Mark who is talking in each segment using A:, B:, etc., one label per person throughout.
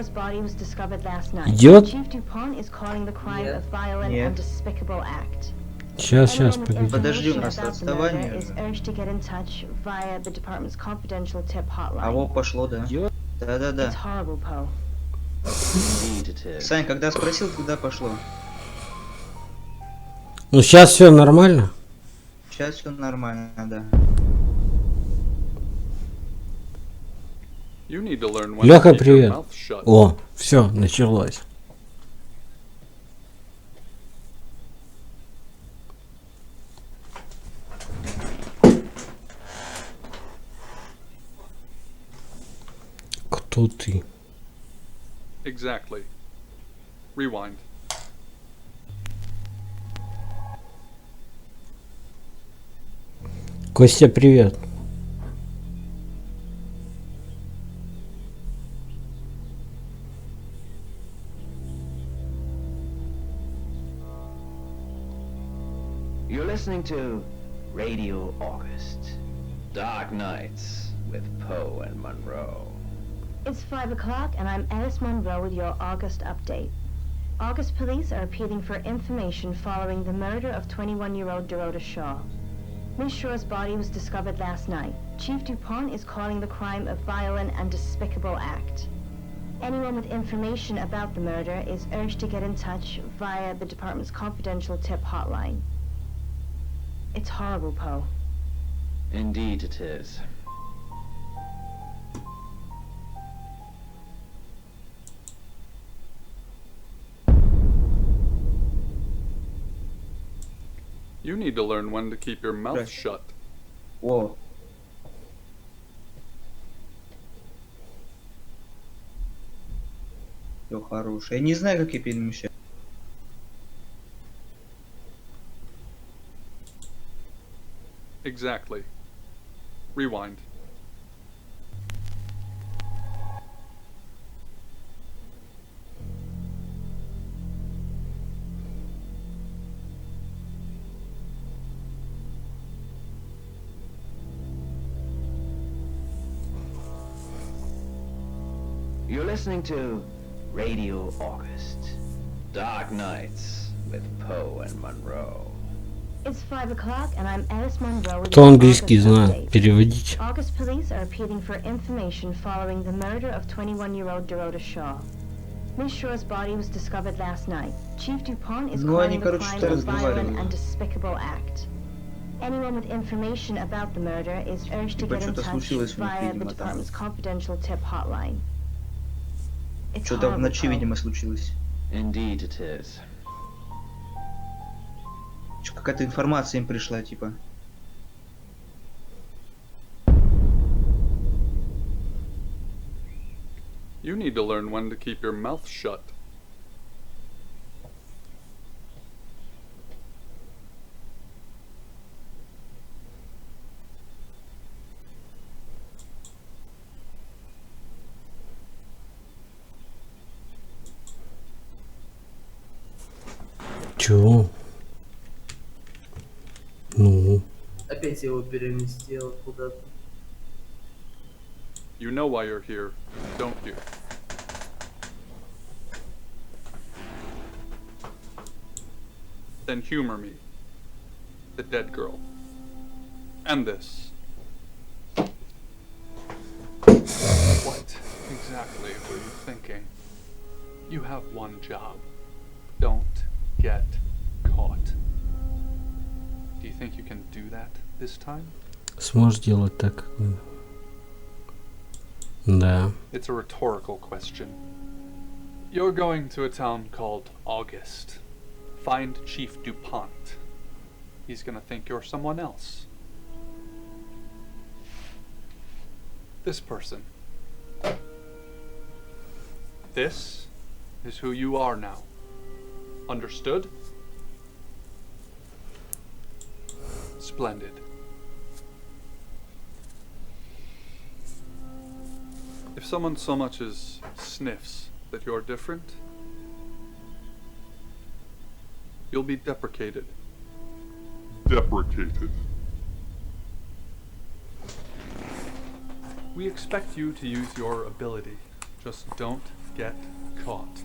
A: body was discovered last night.
B: Идет?
A: Chief Dupont is calling the crime a violent
C: Нет.
A: and despicable act.
B: Сейчас,
A: Anyone with
B: погоди.
C: Подожди, у
A: information
C: нас
A: about the murder
C: отставание
A: is
C: же.
A: urged to get in touch via the department's confidential tip hotline.
C: А вот пошло, да.
B: Идет?
A: It's
C: Да-да-да.
A: horrible, Poe.
C: Сань, когда спросил, когда пошло?
B: Ну сейчас все нормально.
C: Сейчас все нормально, да.
B: Леха, привет. О, все, началось. Кто ты?
D: Exactly. Rewind.
B: Костя, привет.
E: You're listening to Radio August. Dark Nights with Poe and Monroe.
A: It's 5 o'clock and I'm Alice Monroe with your August update. August police are appealing for information following the murder of 21-year-old Dorota Shaw. Miss Shaw's body was discovered last night. Chief Dupont is calling the crime a violent and despicable act. Anyone with information about the murder is urged to get in touch via the department's confidential tip hotline. It's horrible, Poe.
E: Indeed it is.
D: You need to learn when to keep your mouth
C: Right.
D: shut.
C: О. Все хорошее. Я не знаю, как я перемещаю.
D: Exactly. Rewind.
E: You're listening to Radio August. Dark Nights with Poe and Monroe.
A: It's 5 o'clock and I'm Alice Monroe with
B: Кто
A: your
B: английский
A: August
B: знает?
A: update.
B: Переводите.
A: August police are appealing for information following the murder of 21-year-old Dorota Shaw. Miss Shaw's body was discovered last night. Chief Dupont is
C: Ну, они,
A: calling the
C: короче,
A: crime
C: что-то
A: a violent
C: разговаривали.
A: and despicable act. Anyone with information about the murder is urged to
C: Типа
A: get in
C: что-то
A: touch
C: случилось у них,
A: via the
C: видимо, там.
A: department's confidential tip hotline. It's
C: Что-то в
A: horrible,
C: ночи,
A: Poe.
C: видимо, случилось.
E: Indeed it is.
C: Какая-то информация им пришла, типа.
D: You need to learn when to keep your mouth shut.
B: Чего? Ну,
F: Опять его переместил куда-то.
D: You know why you're here, don't you? Then humor me. The dead girl. And this. What exactly were you thinking? You have one job. Don't get caught. Do you think you can do that this time?
B: сможешь делать так, как надо. Да.
D: It's a rhetorical question. You're going to a town called August. Find Chief Dupont. He's gonna think you're someone else. This person. This is who you are now. Understood? Splendid. If someone so much as sniffs that you're different, you'll be deprecated.
G: Deprecated.
D: We expect you to use your ability Just don't get caught.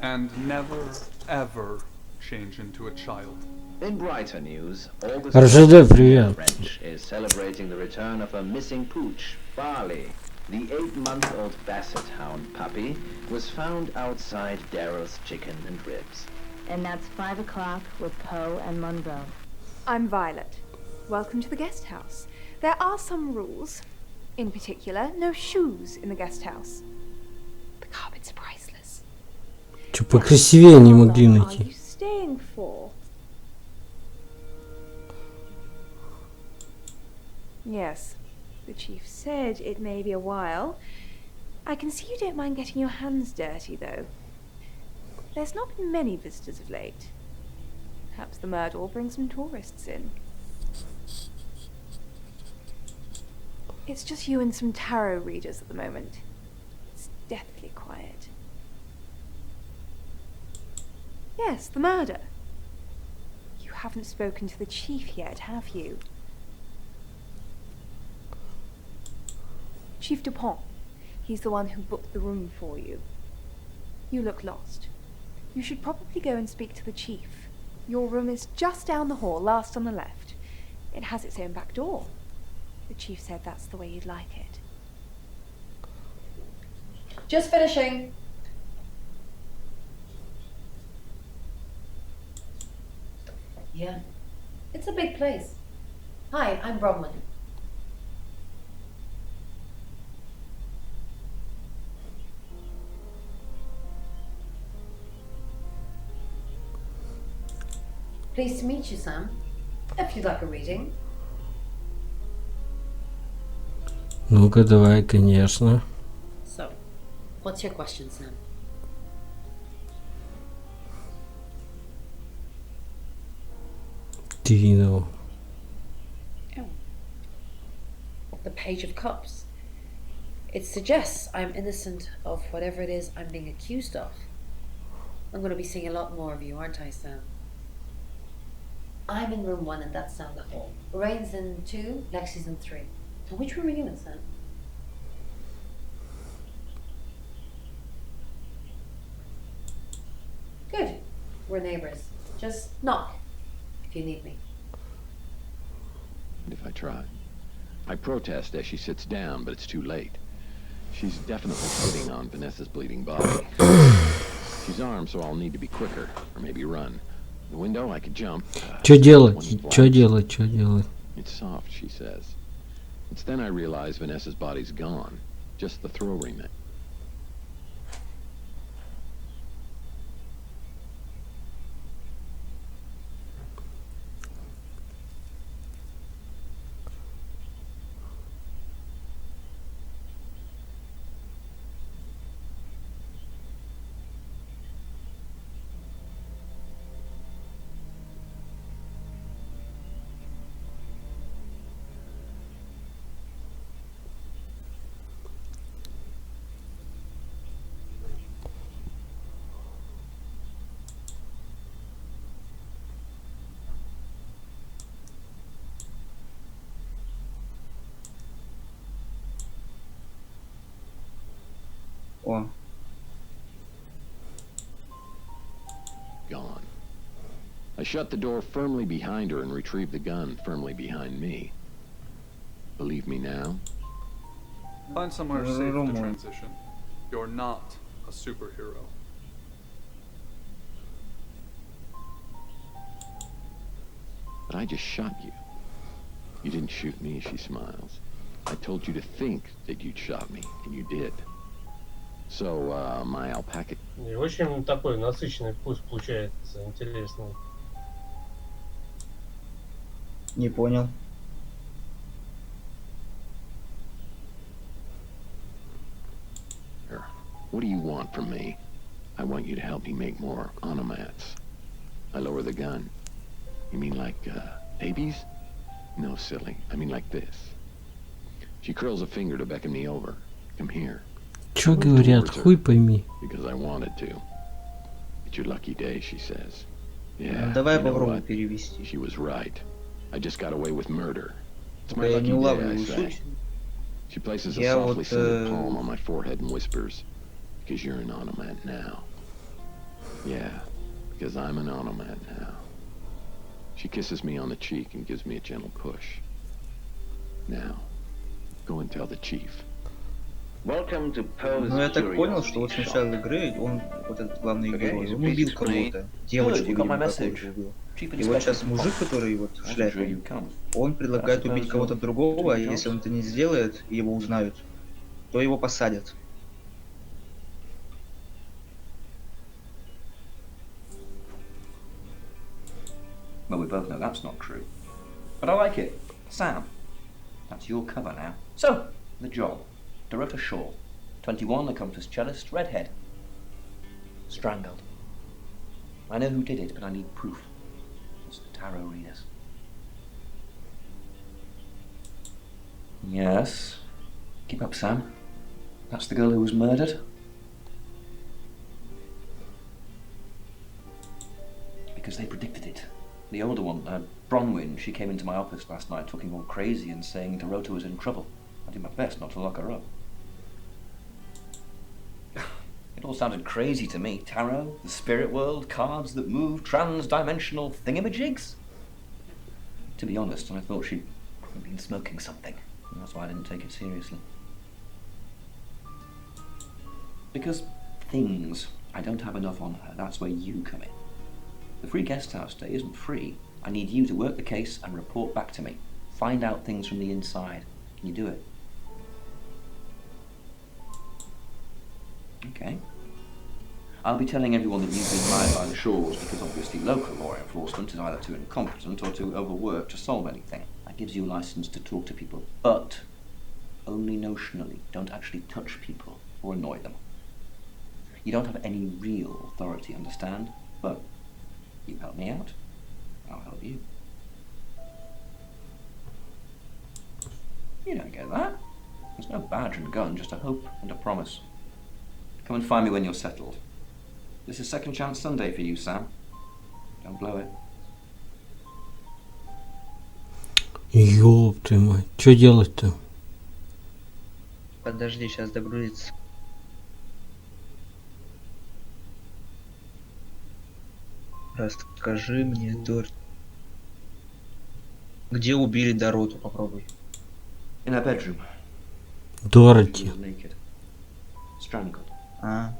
D: And never, ever change into a child.
E: In brighter news, August
B: РЖД, привет.
E: French is celebrating the return of a missing pooch, Barley. The 8-month-old basset hound puppy was found outside Daryl's Chicken and Ribs.
A: And that's 5 o'clock with Poe and Monroe.
G: I'm Violet. Welcome to the guest house. There are some rules. In particular, no shoes in the guest house. The carpets are priceless.
B: Чё, покрасивее не могли
G: How long are
B: найти?
G: you staying for? Yes, the chief said it may be a while. I can see you don't mind getting your hands dirty, though. There's not been many visitors of late. Perhaps the murder will bring some tourists in. It's just you and some tarot readers at the moment. It's deathly quiet. Yes, the murder. You haven't spoken to the chief yet, have you? Chief Dupont. He's the one who booked the room for you. You look lost. You should probably go and speak to the chief. Your room is just down the hall, last on the left. It has its own back door. The chief said that's the way you'd like it.
H: Just finishing. Yeah, it's a big place. Hi, I'm Bronwyn. Pleased to meet you, Sam. If you'd like a reading.
B: Ну-ка, давай, конечно.
H: So, what's your question, Sam?
B: Тино.
H: Oh. The Page of Cups. It suggests I'm innocent of whatever it is I'm being accused of. I'm going to be seeing a lot more of you, aren't I, Sam? I'm in room 1 and that's down the hall. Lorraine's in 2, Lexi's in 3. And which room are you in, Sam? Good. We're neighbors. Just knock if you need me.
I: If I try. I protest as she sits down, but it's too late. She's definitely sitting on Vanessa's bleeding body. She's armed, so I'll need to be quicker, or maybe run. The window, I could jump.
B: Чё делать? Чё делать? Чё делать?
I: It's soft, she says. It's then I realize Vanessa's body's gone. Just the throw remit.
C: О,
I: Gone. I shut the door firmly behind her and retrieved the gun firmly behind me. Believe me now?
D: Find somewhere safe to transition. You're not a superhero.
I: But I just shot you. You didn't shoot me, she smiles. I told you to think that you'd shot me, and you did. So, my alpaca...
J: И очень такой насыщенный вкус получается, интересный.
C: не понял.
I: What do you want from me? I want you to help me make more onomats. I lower the gun. You mean like, babies? No, silly. I mean like this. She curls a finger to beckon me over. Come here.
B: Чё говорят? Хуй пойми.
I: Because I wanted to. It's your lucky day, she says. Yeah,
C: Давай
I: you know
C: попробуем
I: what?
C: перевести.
I: She was right. I just got away with murder. It's my
C: Я не
I: lucky day, I
C: улавливаю
I: say.
C: суть.
I: She places a
C: Я
I: softly
C: вот,
I: scented palm on my forehead and whispers, Because you're an onomat now. Yeah, because I'm an onomat now. She kisses me on the cheek and gives me a gentle push. Now, go and tell the chief.
E: Welcome to Poe's
C: Ну, я так понял, что
E: Curiosity
C: вот с начала
E: Shop.
C: игры он, вот этот главный
E: Okay,
C: герой,
E: here's a
C: он
E: piece
C: убил
E: of screen.
C: кого-то. Девочку,
E: Good, you got my
C: видимо,
E: message.
C: какую-то убил.
E: Chief
C: И вот сейчас
E: Inspector
C: мужик,
E: Fox.
C: который вот в
E: Wasn't sure
C: шляпе,
E: you'd come.
C: он предлагает
E: I suppose
C: убить кого-то
E: you're
C: другого, а
E: between
C: если он
E: jobs?
C: это не сделает, и его узнают, то его посадят.
K: Well, we both know that's not true. But I like it. Sam, that's your cover now. So, the job. Dorota Shaw, 21, accomplished cellist, redhead. Strangled. I know who did it, but I need proof. It's the tarot readers. Yes. Keep up, Sam. That's the girl who was murdered. Because they predicted it. The older one, Bronwyn, she came into my office last night talking all crazy and saying Dorota was in trouble. I did my best not to lock her up. It all sounded crazy to me. Tarot, the spirit world, cards that move, trans-dimensional thingamajigs. To be honest, I thought she'd been smoking something. And that's why I didn't take it seriously. Because things, I don't have enough on her. That's where you come in. The free guest house stay isn't free. I need you to work the case and report back to me. Find out things from the inside. Can you do it? Okay. I'll be telling everyone that you've been hired by the Shaws because obviously local law enforcement is either too incompetent or too overworked to solve anything. That gives you a license to talk to people, but only notionally. Don't actually touch people or annoy them. You don't have any real authority, understand? But you help me out, I'll help you. You don't get that. There's no badge and gun, just a hope and a promise. Come and find me when you're settled. This is Second Chance Sunday for you, Sam. Don't blow it.
B: Ёб ты мать, что делать-то?
C: Подожди, сейчас догрузится. Расскажи мне, Дор. Где убили Дороту? Попробуй.
K: In her bedroom. She
B: Дороти.
K: was naked. Strangled.
C: А,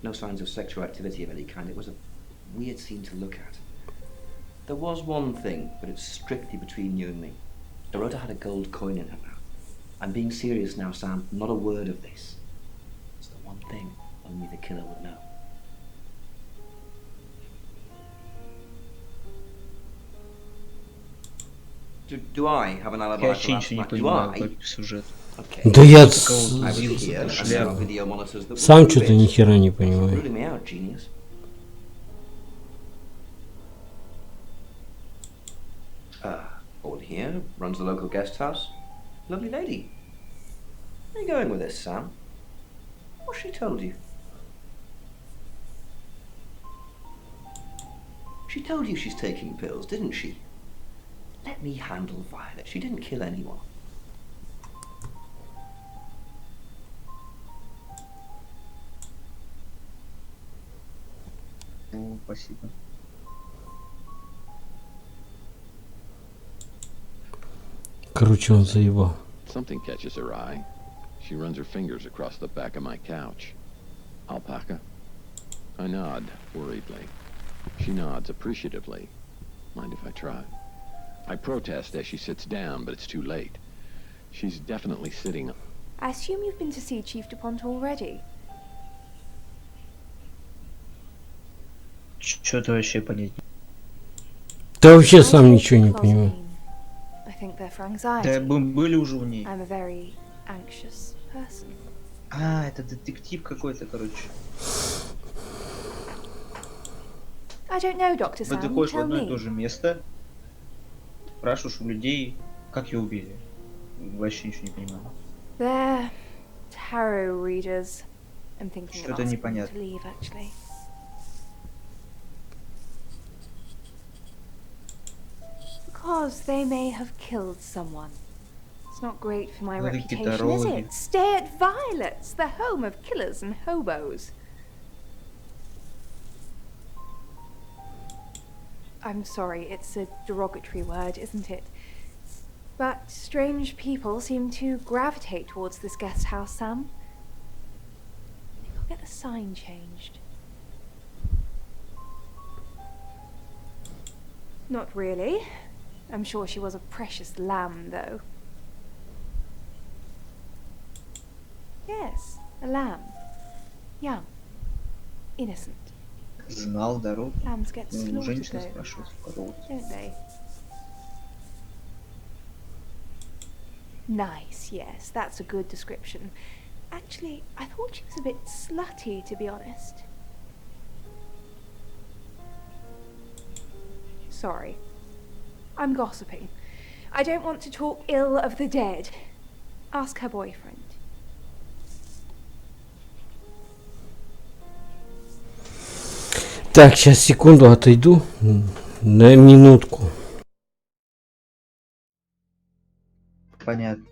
K: No signs of sexual activity of any kind. It was a weird scene to look at. There was one thing, but it's strictly between you and me. Dorota had a gold coin in her mouth. I'm being serious now, Sam. Not a word of this. It's the one thing only the killer would know. Do I have an alibi
C: я
K: for
C: вообще
K: last
C: ничего не
K: night? Do
C: понимаю,
K: I?
C: как сюжет.
K: Okay.
B: Да я
K: I was here, and there are video monitors that will
B: сам
K: prove
B: что-то
K: it.
B: ни хера не
K: You're
B: понимаю.
K: ruling me out, genius. Board here, runs the local guest house. Lovely lady. Where are you going with this, Sam? What's she told you? She told you she's taking pills, didn't she? Let me handle Violet. She didn't kill anyone.
C: О, спасибо.
B: Короче, он заебал.
I: Something catches her eye. She runs her fingers across the back of my couch. Alpaca? I nod worriedly. She nods appreciatively. Mind if I try? I protest as she sits down, but it's too late. She's definitely sitting.
G: I assume you've been to see Chief DuPont already.
C: Что-то вообще понять.
B: Да вообще
G: I
B: сам
G: take
B: ничего не
G: closet
B: понимаю.
G: pain. I think they're for
C: Да
G: anxiety.
C: мы были уже у ней.
G: I'm a very anxious person.
C: А, это детектив какой-то, короче.
G: I don't know, Dr.
C: Вот ты
G: Sam. You
C: ходишь в
G: tell
C: одно и то
G: me.
C: же место, спрашиваешь у людей, как ее убили. Вообще ничего не понимаю.
G: They're tarot readers. I'm thinking of
C: Что-то
G: asking them
C: непонятно.
G: to leave, actually. Because they may have killed someone. It's not great for my
C: Ну,
G: reputation,
C: какие-то
G: is
C: роги.
G: it? Stay at Violet's, the home of killers and hobos. I'm sorry, it's a derogatory word, isn't it? But strange people seem to gravitate towards this guest house, Sam. I think I'll get the sign changed. Not really. I'm sure she was a precious lamb, though. Yes, a lamb. Young. Innocent.
C: Знал дорогу.
G: Lambs get
C: Ну, у
G: slaughtered,
C: женщины
G: though,
C: спрашивают корову.
G: don't they? Nice, yes, that's a good description. Actually, I thought she was a bit slutty, to be honest. Sorry. I'm gossiping. I don't want to talk ill of the dead. Ask her boyfriend.
B: Так, сейчас секунду отойду на минутку.
C: Понятно.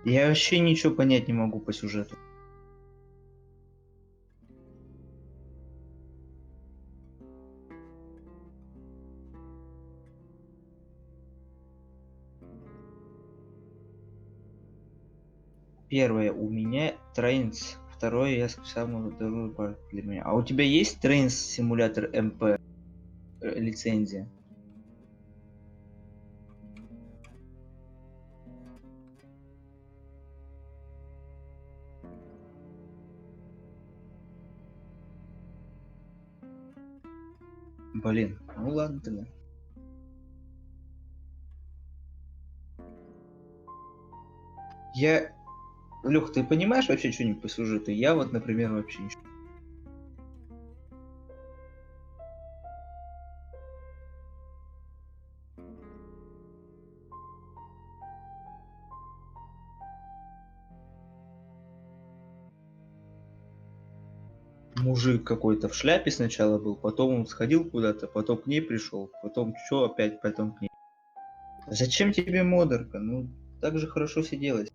C: Я вообще ничего понять не могу по сюжету. Первое у меня Trains, второе я самый дорогой парк для меня. А у тебя есть Trains симулятор МП лицензия? Блин, ну ладно тогда. Лёх, ты понимаешь вообще что-нибудь по сюжету? Я вот, например, вообще ничего. Мужик какой-то в шляпе сначала был, потом он сходил куда-то, потом к ней пришел, потом что опять, потом к ней. Зачем тебе модерка? Ну, так же хорошо сиделось.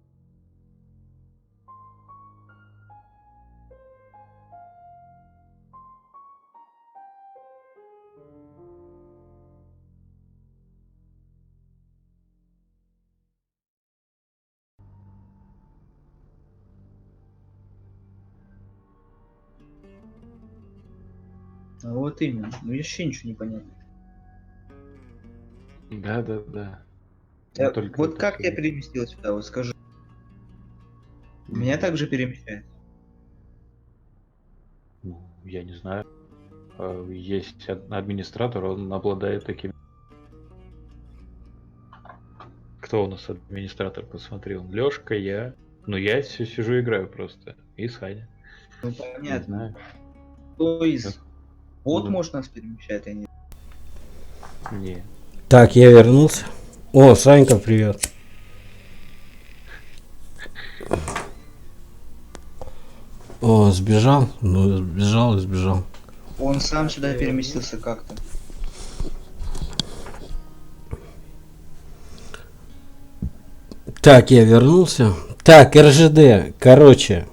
C: А вот именно. Ну вообще ничего не понятно.
L: Да.
C: Да,
L: Только
C: вот
L: это
C: как
L: всё.
C: я переместил сюда, вот скажи. Меня также перемещает.
L: Ну, я не знаю. Есть администратор, он обладает таким. Кто у нас администратор? Посмотрел. Лёшка, я. Ну, я все сижу играю просто. И Саня.
C: Ну
L: Не
C: понятно.
L: знаю.
C: Кто из... Вот
L: Ну.
C: может нас перемещать, а не...
L: Не.
B: Так, я вернулся. О, Санька, привет. О, сбежал? Ну, сбежал и сбежал.
C: Он сам сюда переместился как-то.
B: Так, я вернулся. Так, РЖД, короче.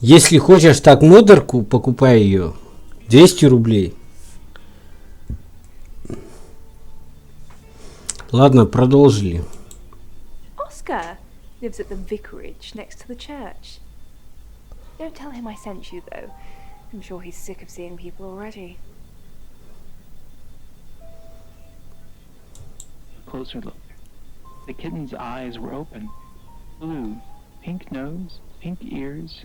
B: Если хочешь так модерку, покупай ее. 200 рублей. Ладно, продолжили.
G: Oscar lives at the vicarage next to the church. Don't tell him I sent you, though. I'm sure he's sick of seeing people already.
M: Closer look. The kitten's eyes were open. Blue, pink nose, pink ears.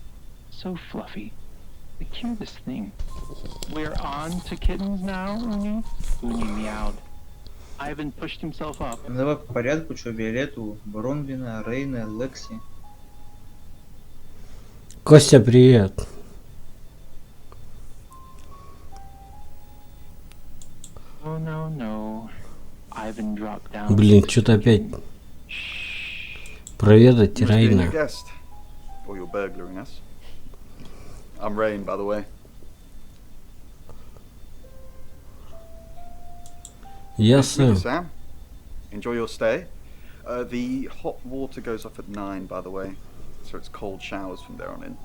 M: So fluffy. The cutest thing. We're on to kittens now, Uni? Uni meowed. Ivan pushed himself up.
C: Ну, давай по порядку, что Виолетту, Бронвина, Рейна, Лекси.
B: Костя, привет.
M: Oh no. Ivan dropped down.
B: Блин, что-то опять проведать Рейна.
N: guest, or you're burglaring us. I'm Rain, by the way.
B: Я Сэм.
N: Sam, enjoy your stay. The hot water goes off at 9, by the way, so it's cold showers from there on in.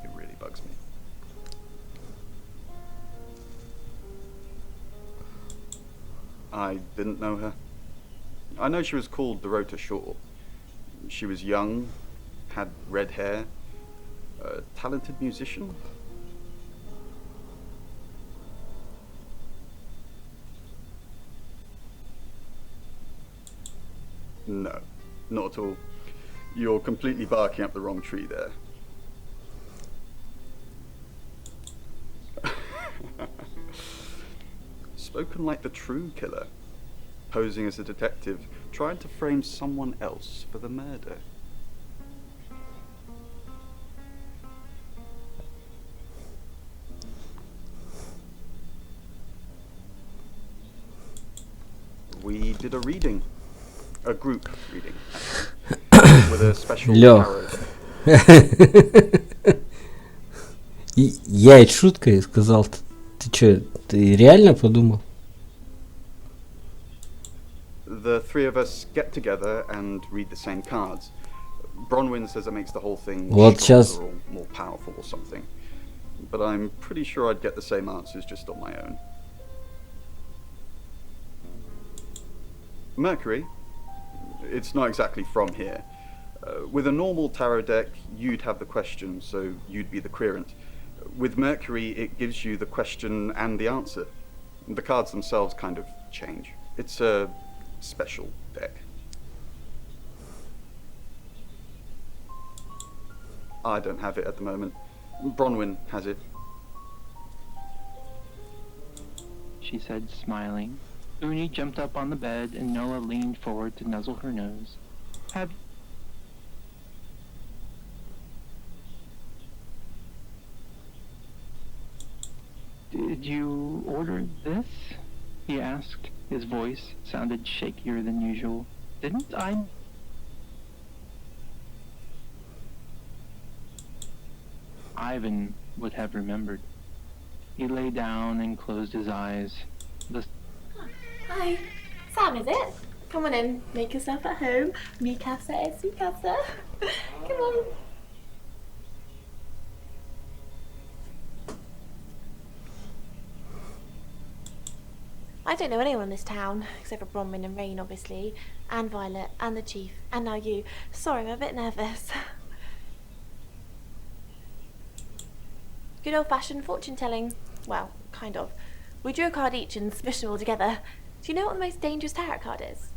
N: It really bugs me. I didn't know her. I know she was called Dorota Shaw. She was young, had red hair, a talented musician. No, not at all. You're completely barking up the wrong tree there. Spoken like the true killer, posing as a detective, trying to frame someone else for the murder. We did a reading. A group reading, actually, with a special tarot.
B: Я это шуткой сказал. Ты чё, ты реально подумал?
N: The three of us get together and read the same cards. Bronwyn says it makes the whole thing stronger or more powerful or something. But I'm pretty sure I'd get the same answers just on my own. Mercury. It's not exactly from here. With a normal tarot deck, you'd have the question, so you'd be the querent. With Mercury, it gives you the question and the answer. The cards themselves kind of change. It's a special deck. I don't have it at the moment. Bronwyn has it.
M: She said, smiling. Uni jumped up on the bed and Noah leaned forward to nuzzle her nose. Have... Did you order this? He asked. His voice sounded shakier than usual. Didn't I? Ivan would have remembered. He lay down and closed his eyes.
O: Hi, Sam, is it? Come on in, make yourself at home. Mi casa es su casa. Come on. I don't know anyone in this town, except for Bronwyn and Rain, obviously, and Violet, and the Chief, and now you. Sorry, I'm a bit nervous. Good old-fashioned fortune-telling. Well, kind of. We drew a card each and smushed them all together. Do you know what the most dangerous tarot card is?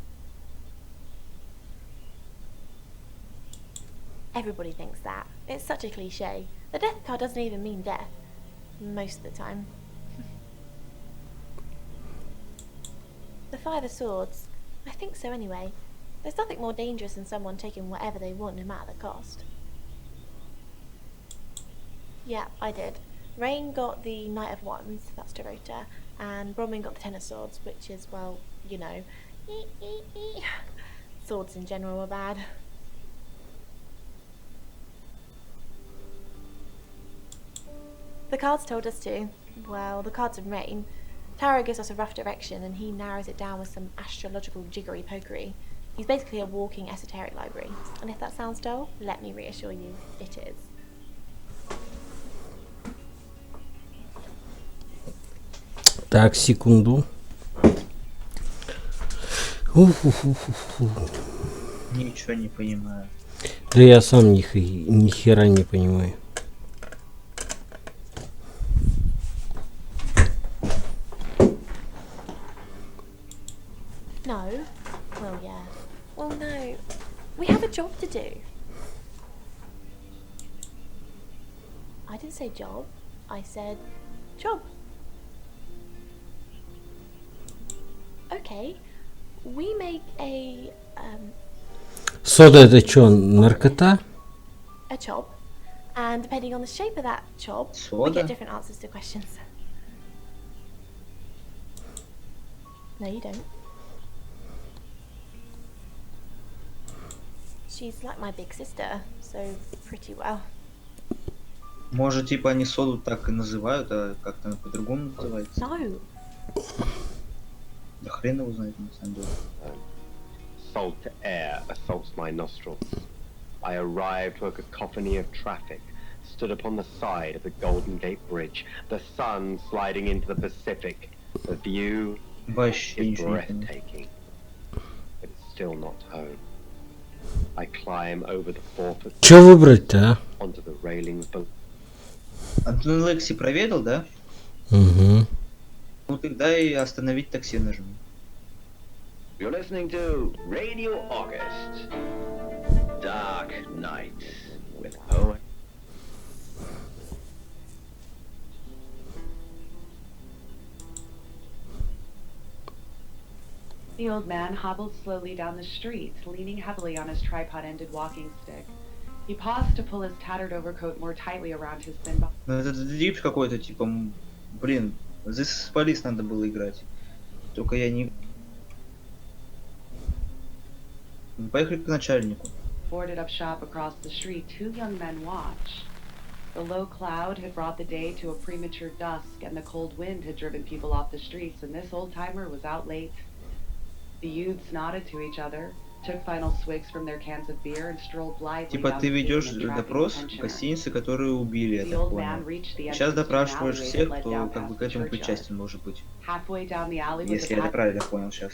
O: Everybody thinks that. It's such a cliche. The death card doesn't even mean death. Most of the time. The Five of Swords. I think so anyway. There's nothing more dangerous than someone taking whatever they want no matter the cost. Yeah, I did. Rain got the Knight of Wands, that's Dorota, and Bronwyn got the Ten of Swords, which is, well, you know, swords in general are bad. The cards told us to. Well, the cards of Rain. Tarot gives us a rough direction and he narrows it down with some astrological jiggery-pokery. He's basically a walking esoteric library. And if that sounds dull, let me reassure you, it is.
B: Так, секунду.
C: Ничего не понимаю.
B: Да я сам ни хера не понимаю.
O: No? Well, yeah. Well, no. We have a job to do. I didn't say job. I said job. Okay. We make a,
B: Сода это что, наркота?
O: a job. And depending on the shape of that job, we get different answers to questions. No, you don't. She's like my big sister, so pretty well.
C: Может, типа они соду так и называют, а как-то она по-другому называется?
O: No.
C: Да хрен его знает, на самом деле.
P: salt air assaults my nostrils. I arrive to a cacophony of traffic, stood upon the side of the Golden Gate Bridge, the sun sliding into the Pacific. The view is breathtaking, but it's still not home. I climb over the 4-foot
B: Что выбрать-то, а?
P: onto the railings below.
C: Антон Лекси проведал, да?
B: Угу.
C: Ну тогда и остановить такси нажми.
E: You're listening to Radio August. Dark Nights with Poet.
Q: The old man hobbled slowly down the street, leaning heavily on his tripod-ended walking stick. He paused to pull his tattered overcoat more tightly around his thin body.
C: Ну это дип какой-то, типа, блин, здесь Police надо было играть. Только я не... Поехали к начальнику.
Q: Boarded up shop across the street, two young men watched. The low cloud had brought the day to a premature dusk, and the cold wind had driven people off the streets, and this old-timer was out late. The youths nodded to each other, took final swigs from their cans of beer, and strolled blithely
C: Типа
Q: down
C: ты
Q: the
C: ведешь
Q: pavement, tracking
C: допрос
Q: the
C: в
Q: pensioner.
C: гостинице, которые убили, я
Q: The
C: так
Q: old
C: понял.
Q: man reached the
C: Сейчас
Q: entrance to an
C: допрашиваешь
Q: alleyway
C: всех,
Q: that led
C: кто
Q: down
C: как бы
Q: past
C: к
Q: the
C: этому
Q: churchyard.
C: причастен может быть.
Q: Halfway down the alley was a
C: Если я это
Q: path.
C: правильно понял сейчас.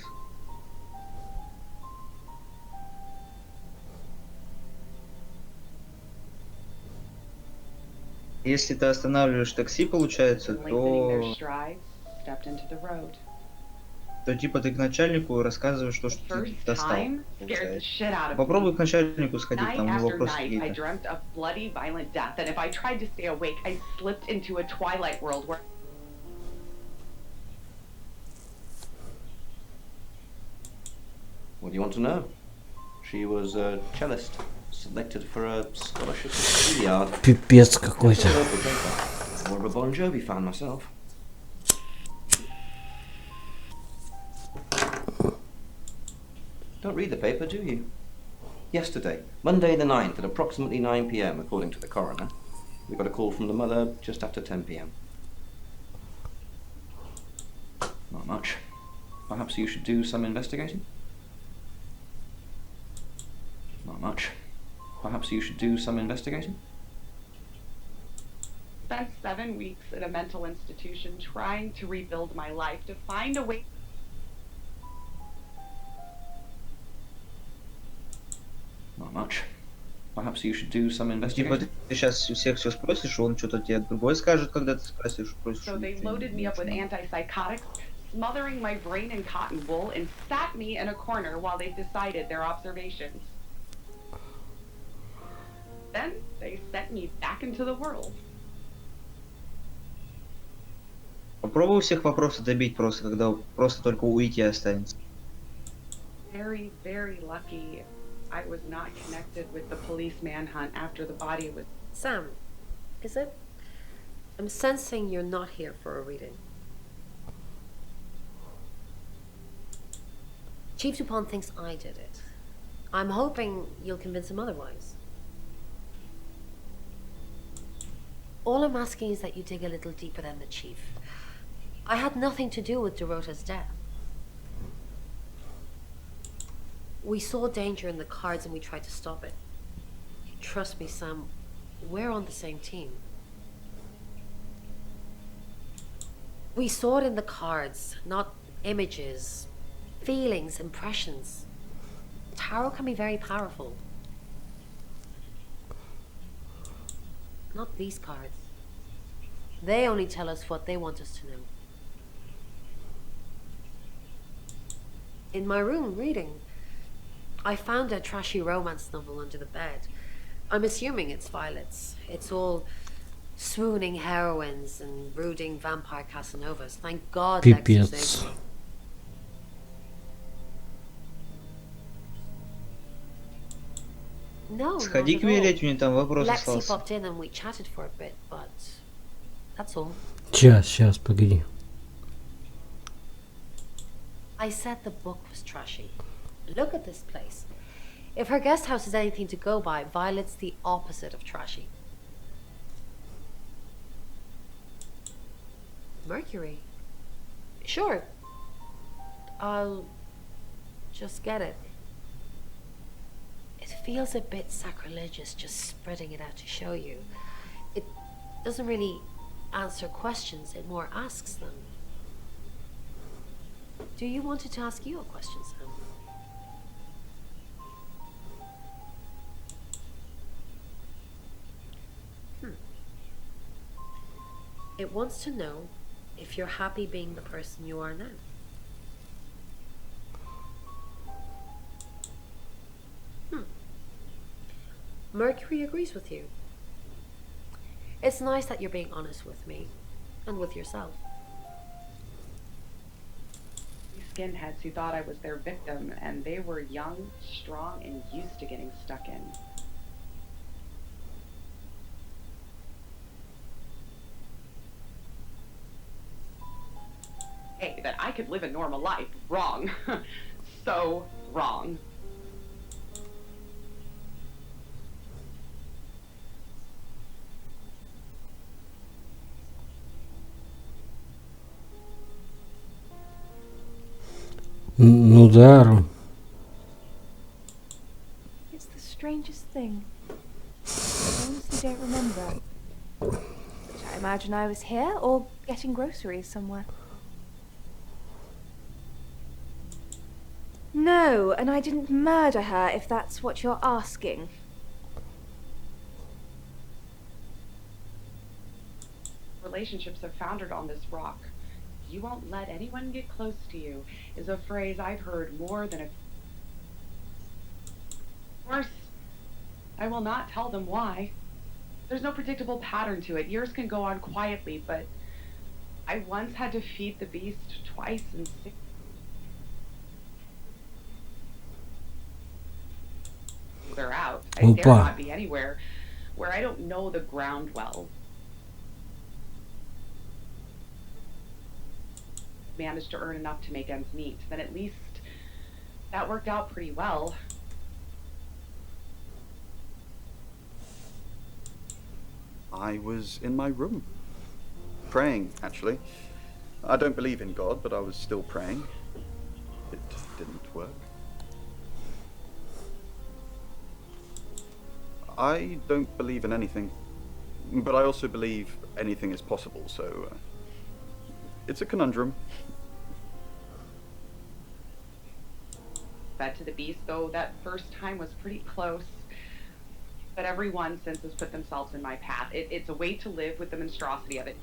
C: Если ты останавливаешь такси, получается,
Q: Lengthening their
C: то
Q: strides, stepped into the road.
C: типа ты к начальнику рассказываешь то, что ты достал.
Q: Time scared the shit out of me.
C: Попробуй к начальнику сходить,
Q: Night
C: там у него
Q: after
C: вопросы
Q: night, I
C: какие-то.
Q: dreamt of bloody, violent death, and if I tried to stay awake, I slipped into a twilight world where...
K: What do you want to know? She was a cellist, selected for a scholarship at Juilliard.
B: Пипец какой-то.
K: More of a Bon Jovi fan myself. Don't read the paper, do you? Yesterday, Monday the 9th at approximately 9 p.m, according to the coroner, we got a call from the mother just after 10 p.m. Not much. Perhaps you should do some investigating? Not much. Perhaps you should do some investigating?
Q: Spent 7 weeks at a mental institution trying to rebuild my life, to find a way...
K: Not much. Perhaps you should do some
C: Типа
K: investigating?
C: ты сейчас у всех все спросишь, он что-то тебе другое скажет, когда ты спросишь.
Q: So they loaded me up with antipsychotics, smothering my brain in cotton wool, and sat me in a corner while they decided their observations. Then they sent me back into the world.
C: Попробуй всех вопросов добить просто, когда просто только уйти останется.
Q: Very, very lucky I was not connected with the police manhunt after the body was...
H: Sam, is it? I'm sensing you're not here for a reading. Chief Dupont thinks I did it. I'm hoping you'll convince him otherwise. All I'm asking is that you dig a little deeper than the chief. I had nothing to do with Dorota's death. We saw danger in the cards and we tried to stop it. Trust me, Sam, we're on the same team. We saw it in the cards, not images, feelings, impressions. Tarot can be very powerful. Not these cards. They only tell us what they want us to know. In my room, reading, I found a trashy romance novel under the bed. I'm assuming it's Violet's. It's all swooning heroines and brooding vampire Casanovas. Thank God Lexi's
B: Пипец.
H: there. No,
C: Сходи
H: not
C: к
H: at all.
C: Виолетте, у нее там вопрос
H: Lexi
C: остался.
H: popped in and we chatted for a bit, but that's all.
B: Сейчас, погоди.
H: I said the book was trashy. Look at this place. If her guest house is anything to go by, Violet's the opposite of trashy. Mercury? Sure. I'll just get it. It feels a bit sacrilegious just spreading it out to show you. It doesn't really answer questions, it more asks them. Do you want it to ask you a question, Sam? It wants to know if you're happy being the person you are now. Mercury agrees with you. It's nice that you're being honest with me and with yourself.
Q: Skinheads who thought I was their victim, and they were young, strong, and used to getting stuck in. Hey, that I could live a normal life. Wrong. So wrong.
B: Ну да.
G: It's the strangest thing. I honestly don't remember. But I imagine I was here or getting groceries somewhere. No, and I didn't murder her, if that's what you're asking.
Q: Relationships are founded on this rock. You won't let anyone get close to you is a phrase I've heard more than a... Of course, I will not tell them why. There's no predictable pattern to it. Years can go on quietly, but I once had to feed the beast twice in 6... They're out. I dare not be anywhere where I don't know the ground well. Managed to earn enough to make ends meet, then at least that worked out pretty well.
N: I was in my room, praying, actually. I don't believe in God, but I was still praying. It didn't work. I don't believe in anything, but I also believe anything is possible, so it's a conundrum.
Q: Fed to the beast, though that first time was pretty close. But everyone since has put themselves in my path. It's a way to live with the monstrosity of it.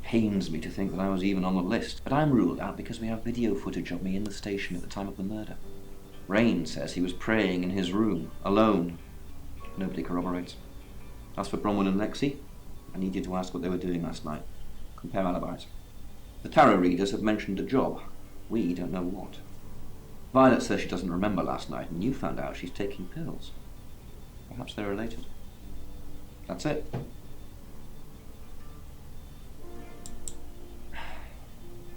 K: Pains me to think that I was even on the list, but I'm ruled out because we have video footage of me in the station at the time of the murder. Rain says he was praying in his room, alone. Nobody corroborates. As for Bronwyn and Lexi, I need you to ask what they were doing last night. Compare alibis. The tarot readers have mentioned a job. We don't know what. Violet says she doesn't remember last night, and you found out she's taking pills. Perhaps they're related. That's it.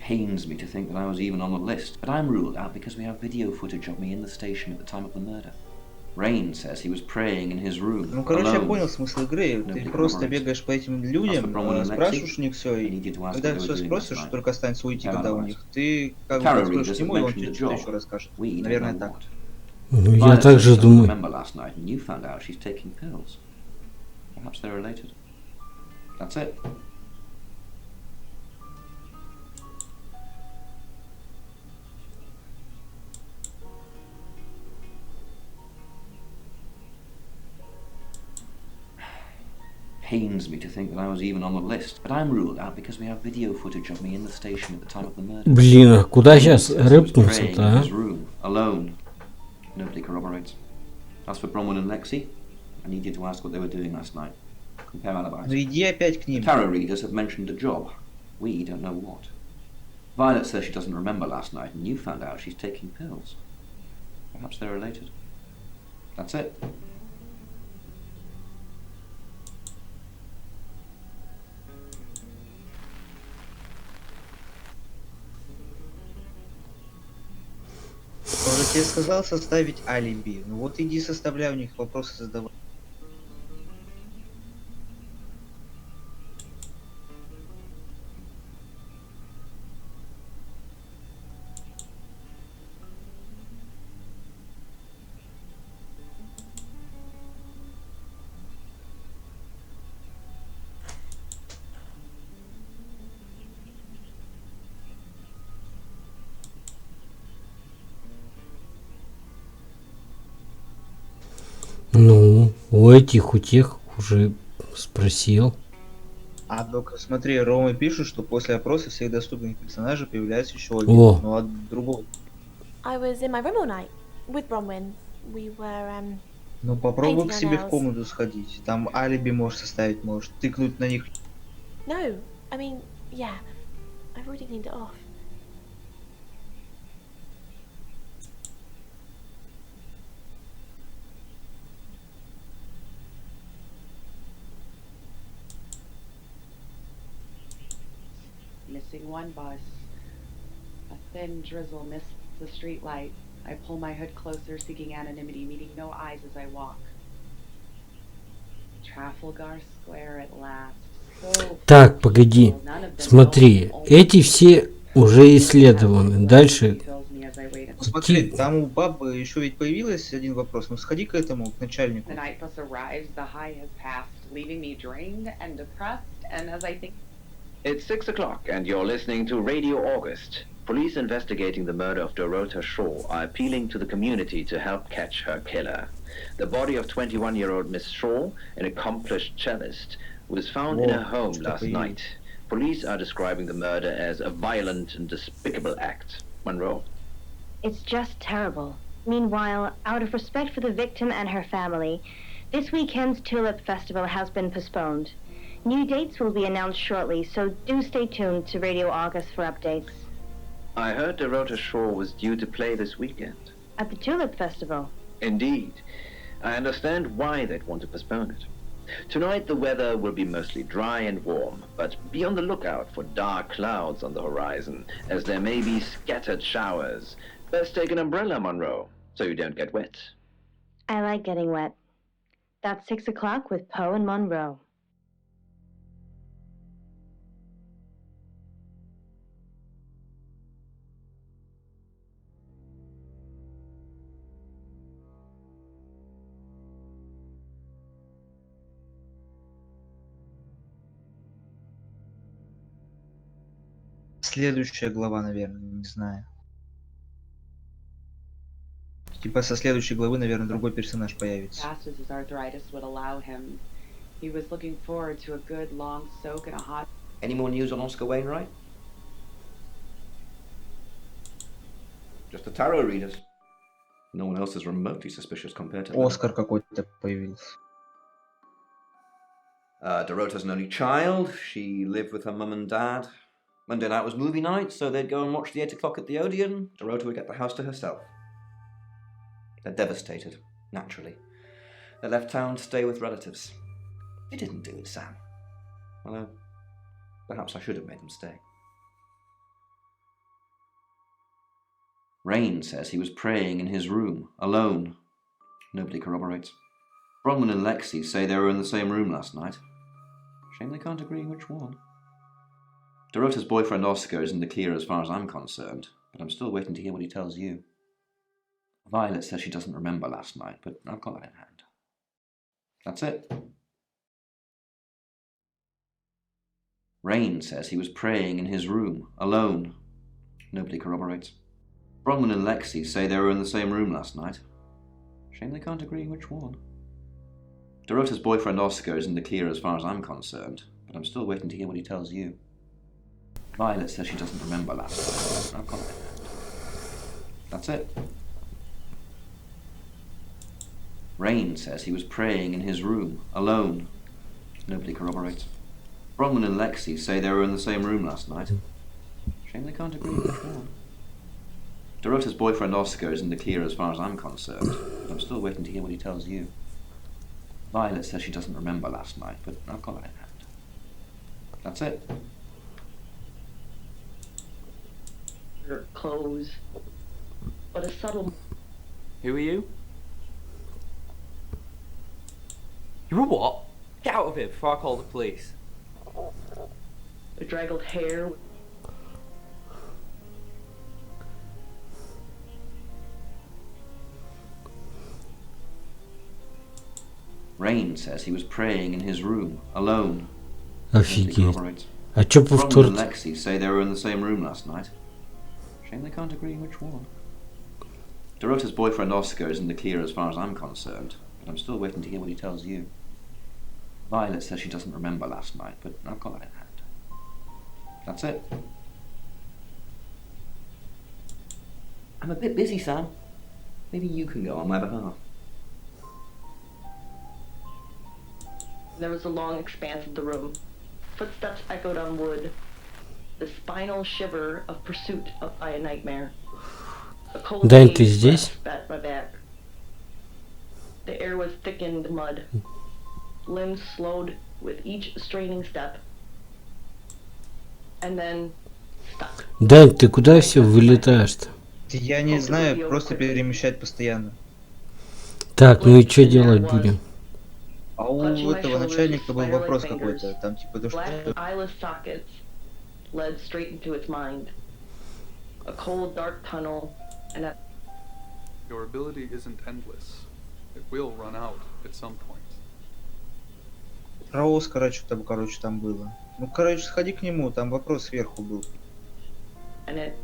K: Pains me to think that I was even on the list, but I'm ruled out because we have video footage of me in the station at the time of the murder. Rain says he was praying in his room.
C: Ну, короче, я понял смысл игры. Ты просто бегаешь по этим людям, спрашиваешь у них все, и когда все спросишь, только останется уйти, когда у них, ты как бы подходишь к нему, и он тебе что-то еще расскажет. Наверное, так.
B: Ну, я также думаю.
K: That's it. Pains me to think that I was even on the list, but I'm ruled out because we have video footage of me in the station at the time of the murder.
B: Блин, а куда сейчас рыпнулся-то, а?
K: Alone. Nobody corroborates. As for Bronwyn and Lexi, I need you to ask what they were doing last night. Compare alibis.
C: Ну иди опять к ним.
K: Tarot readers have mentioned a job. We don't know what. Violet says she doesn't remember last night, and you found out she's taking pills. Perhaps they're related. That's it.
C: тебе сказал составить алиби. Ну вот иди составляй у них, вопросы задавай.
B: Ну, у этих, у тех уже спросил.
C: А только смотри, Рома пишет, что после опроса всех доступных персонажей появляется еще один.
B: О.
C: Ну от другого.
O: I was in my room all night with Bronwyn. We were,
C: Ну попробуй к
O: painting our
C: себе в
O: nails.
C: комнату сходить. Там алиби можешь составить, можешь тыкнуть на них.
O: No, I mean, yeah, I've already cleaned it off.
Q: Missing one bus. A thin drizzle missed the street light. I pull my hood closer, seeking anonymity, meeting no eyes as I walk. Trafalgar Square at last. So
B: Так, погоди. Смотри, эти все уже исследованы. Дальше.
C: Ну смотри, там у бабы еще ведь появилась один вопрос. Ну сходи к этому, к начальнику.
Q: The night bus arrives, the high has passed, leaving me drained and depressed, and as I think...
E: It's 6 o'clock and you're listening to Radio August. Police investigating the murder of Dorota Shaw are appealing to the community to help catch her killer. The body of 21-year-old Miss Shaw, an accomplished cellist, was found in her home last night. Police are describing the murder as a violent and despicable act. Monroe.
A: It's just terrible. Meanwhile, out of respect for the victim and her family, this weekend's Tulip Festival has been postponed. New dates will be announced shortly, so do stay tuned to Radio August for updates.
E: I heard Dorota Shaw was due to play this weekend.
A: At the Tulip Festival?
E: Indeed. I understand why they'd want to postpone it. Tonight the weather will be mostly dry and warm, but be on the lookout for dark clouds on the horizon, as there may be scattered showers. Best take an umbrella, Monroe, so you don't get wet.
A: I like getting wet. That's 6 o'clock with Poe and Monroe.
C: Следующая глава, наверное, не знаю. Типа со следующей главы, наверное, другой персонаж появится.
Q: Fast as his arthritis would allow him. He was looking forward to a good long soak in a hot...
K: Any more news on Oscar Wainwright? Just the tarot readers. No one else is remotely suspicious compared to
C: Оскар какой-то появился.
K: Dorota's an only child. She lived with her mum and dad. Monday night was movie night, so they'd go and watch the 8 o'clock at the Odeon. Dorota would get the house to herself. They're devastated, naturally. They left town to stay with relatives. You didn't do it, Sam. Although, perhaps I should have made them stay. Rain says he was praying in his room, alone. Nobody corroborates. Bronwyn and Lexi say they were in the same room last night. Shame they can't agree which one. Dorota's boyfriend Oscar is in the clear as far as I'm concerned, but I'm still waiting to hear what he tells you. Violet says she doesn't remember last night, but I've got that in hand. That's it. Rain says he was praying in his room, alone. Nobody corroborates. Bronwyn and Lexi say they were in the same room last night. Shame they can't agree which one. Dorota's boyfriend Oscar is in the clear as far as I'm concerned, but I'm still waiting to hear what he tells you. Violet says she doesn't remember last night. I've got it in hand. That's it. Rain says he was praying in his room, alone. Nobody corroborates. Bronwyn and Lexi say they were in the same room last night. Shame they can't agree which one. Dorota's boyfriend Oscar is in the clear as far as I'm concerned, but I'm still waiting to hear what he tells you. Violet says she doesn't remember last night, but I've got it in hand. That's it.
R: Her clothes, but a subtle Who are you? You a what? Get out of here before I call the police.
Q: The draggled hair.
K: Rain says he was praying in his room, alone.
B: Офигеть. А чё
K: Ron and
B: повторить?
K: Lexi say they were in the same room last night. Shame they can't agree which one. Dorota's boyfriend Oscar isn't clear as far as I'm concerned, but I'm still waiting to hear what he tells you. Violet says she doesn't remember last night, but I've got that in hand. That's it. I'm a bit busy, Sam. Maybe you can go on my behalf.
Q: There was a long expanse of the room. Footsteps echoed on wood. The spinal shiver of pursuit by a nightmare. A cold
B: Дань, ты
Q: haze
B: здесь?
Q: spat my back. The air was thickened mud. Limbs slowed with each straining step. And then stuck.
B: Дань, ты куда все вылетаешь-то?
C: Я не знаю, просто перемещать постоянно.
B: Так, ну и что делать будем?
C: А у этого начальника был вопрос какой-то, там типа то что...
Q: Black eyeless sockets led straight into its mind. A cold, dark tunnel, and a...
D: Your ability isn't endless. It will run out at some point.
C: Про Оскара что там, короче, там было. Ну, короче, сходи к нему, там вопрос сверху был.
Q: And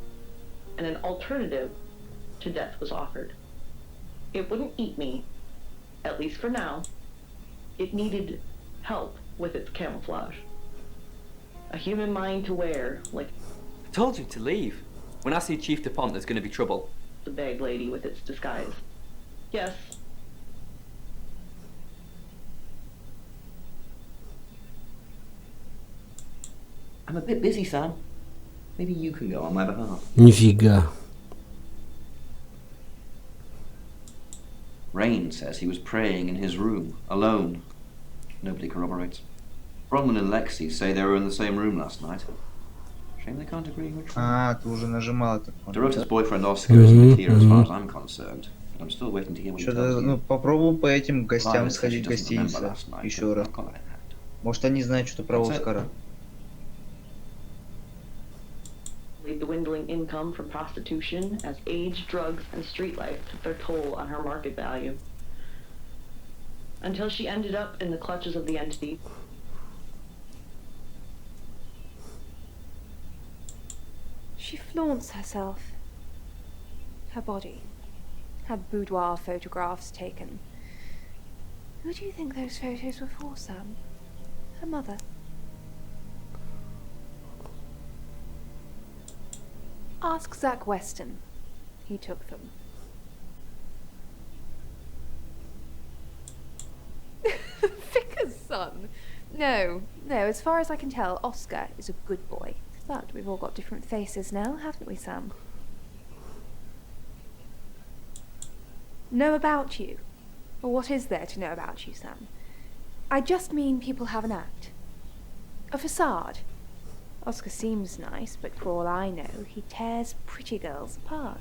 Q: an alternative to death was offered. It wouldn't eat me, at least for now. It needed help with its camouflage. A human mind to wear, like...
R: I told you to leave. When I see Chief DuPont, there's going to be trouble.
Q: The bag lady with its disguise. Yes.
K: I'm a bit busy, Sam. Maybe you can go on my behalf.
B: Нифига.
K: Rain says he was praying in his room, alone. Nobody corroborates. Bronwyn and Lexi say they were in the same room last night. Shame they can't agree which one.
C: А, ты уже нажимал это.
K: Dorota's boyfriend Oscar isn't clear as far as I'm concerned, but I'm still waiting to hear what he tells
C: Что-то, ну,
K: you.
C: попробуй по этим гостям
K: Violet says she
C: сходить в
K: doesn't remember
C: гостиницу
K: last night,
C: еще
K: but
C: раз.
K: I've got that in hand.
C: Может, они знают что-то про
K: That's it.
C: Оскара.
Q: The dwindling income from prostitution as age, drugs, and street life took their toll on her market value. Until she ended up in the clutches of the entity.
G: She flaunts herself. Her body. Had boudoir photographs taken. Who do you think those photos were for, Sam? Her mother. Ask Zach Weston. He took them. The vicar's son? No, as far as I can tell, Oscar is a good boy. But we've all got different faces now, haven't we, Sam? Know about you? Well, what is there to know about you, Sam? I just mean people have an act. A facade. Oscar seems nice, but for all I know, he tears pretty girls apart.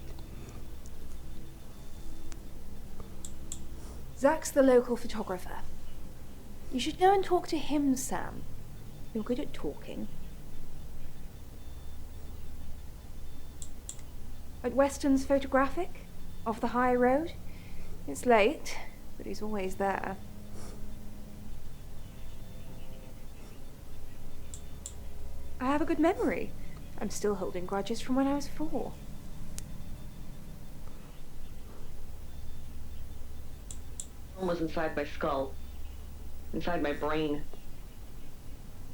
G: Zach's the local photographer. You should go and talk to him, Sam. You're good at talking. At Weston's Photographic, off the high road. It's late, but he's always there. I have a good memory. I'm still holding grudges from when I was 4.
Q: One was inside my skull. Inside my brain.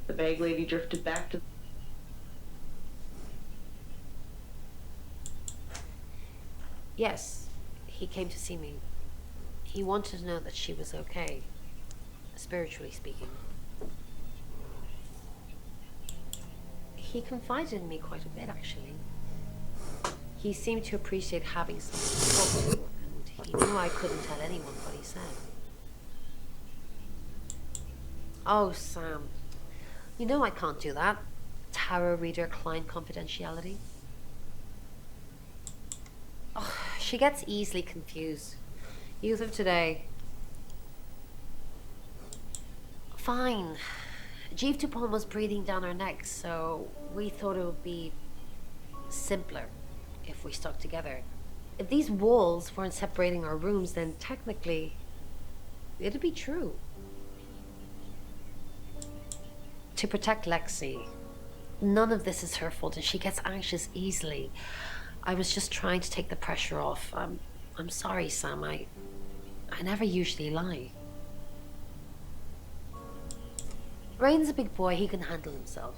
Q: The bag lady drifted back to...
H: Yes, he came to see me. He wanted to know that she was okay, spiritually speaking. He confided in me quite a bit, actually. He seemed to appreciate having someone to talk to, and he knew I couldn't tell anyone what he said. Oh, Sam. You know I can't do that. Tarot reader client confidentiality. Oh, She gets easily confused. Youth of today. Fine. Jeeve Dupont was breathing down our necks, so we thought it would be simpler if we stuck together. If these walls weren't separating our rooms, then technically it'd be true. To protect Lexi. None of this is her fault, and she gets anxious easily. I was just trying to take the pressure off. I'm sorry, Sam. I never usually lie. Rain's a big boy, he can handle himself.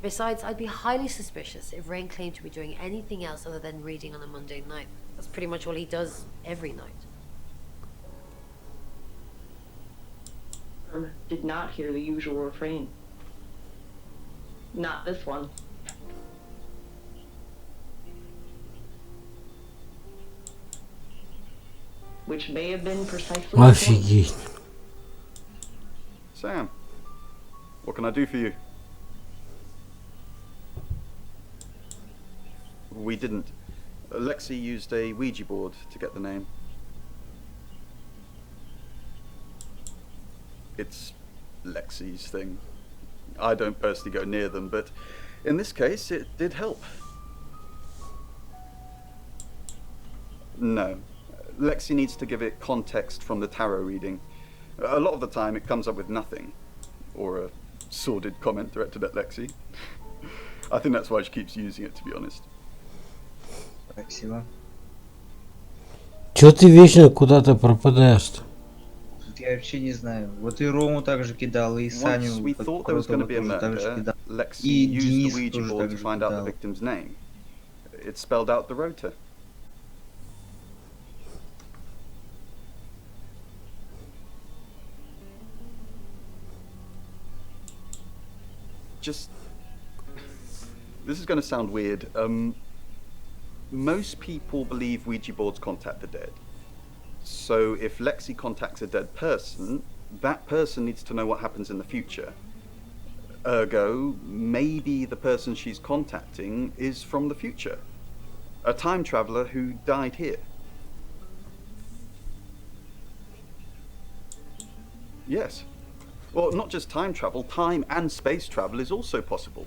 H: Besides, I'd be highly suspicious if Rain claimed to be doing anything else other than reading on a Monday night. That's pretty much all he does every night.
Q: Did not hear the usual refrain. Not this one. Which may have been precisely.
B: Офигеть.
N: Sam, what can I do for you? We didn't. Lexi used a Ouija board to get the name. It's Lexi's thing. I don't personally go near them, but in this case, it did help. No. Lexi needs to give it context from the tarot reading. A lot of the time, it comes up with nothing. Or a sordid comment directed at Lexi. I think that's why she keeps using it, to be honest.
C: Спасибо.
B: Чё ты вечно куда-то пропадаешь-то?
C: Я вообще не знаю. Вот и Рому также кидал, и Саню
N: Once we thought there was going to be a murder, Lexi used the Ouija board to find out the victim's name. It spelled out the rota. Just... This is going to sound weird. Most people believe Ouija boards contact the dead. So if Lexi contacts a dead person, that person needs to know what happens in the future. Ergo, maybe the person she's contacting is from the future. A time traveler who died here. Yes. Well, not just time travel, time and space travel is also possible.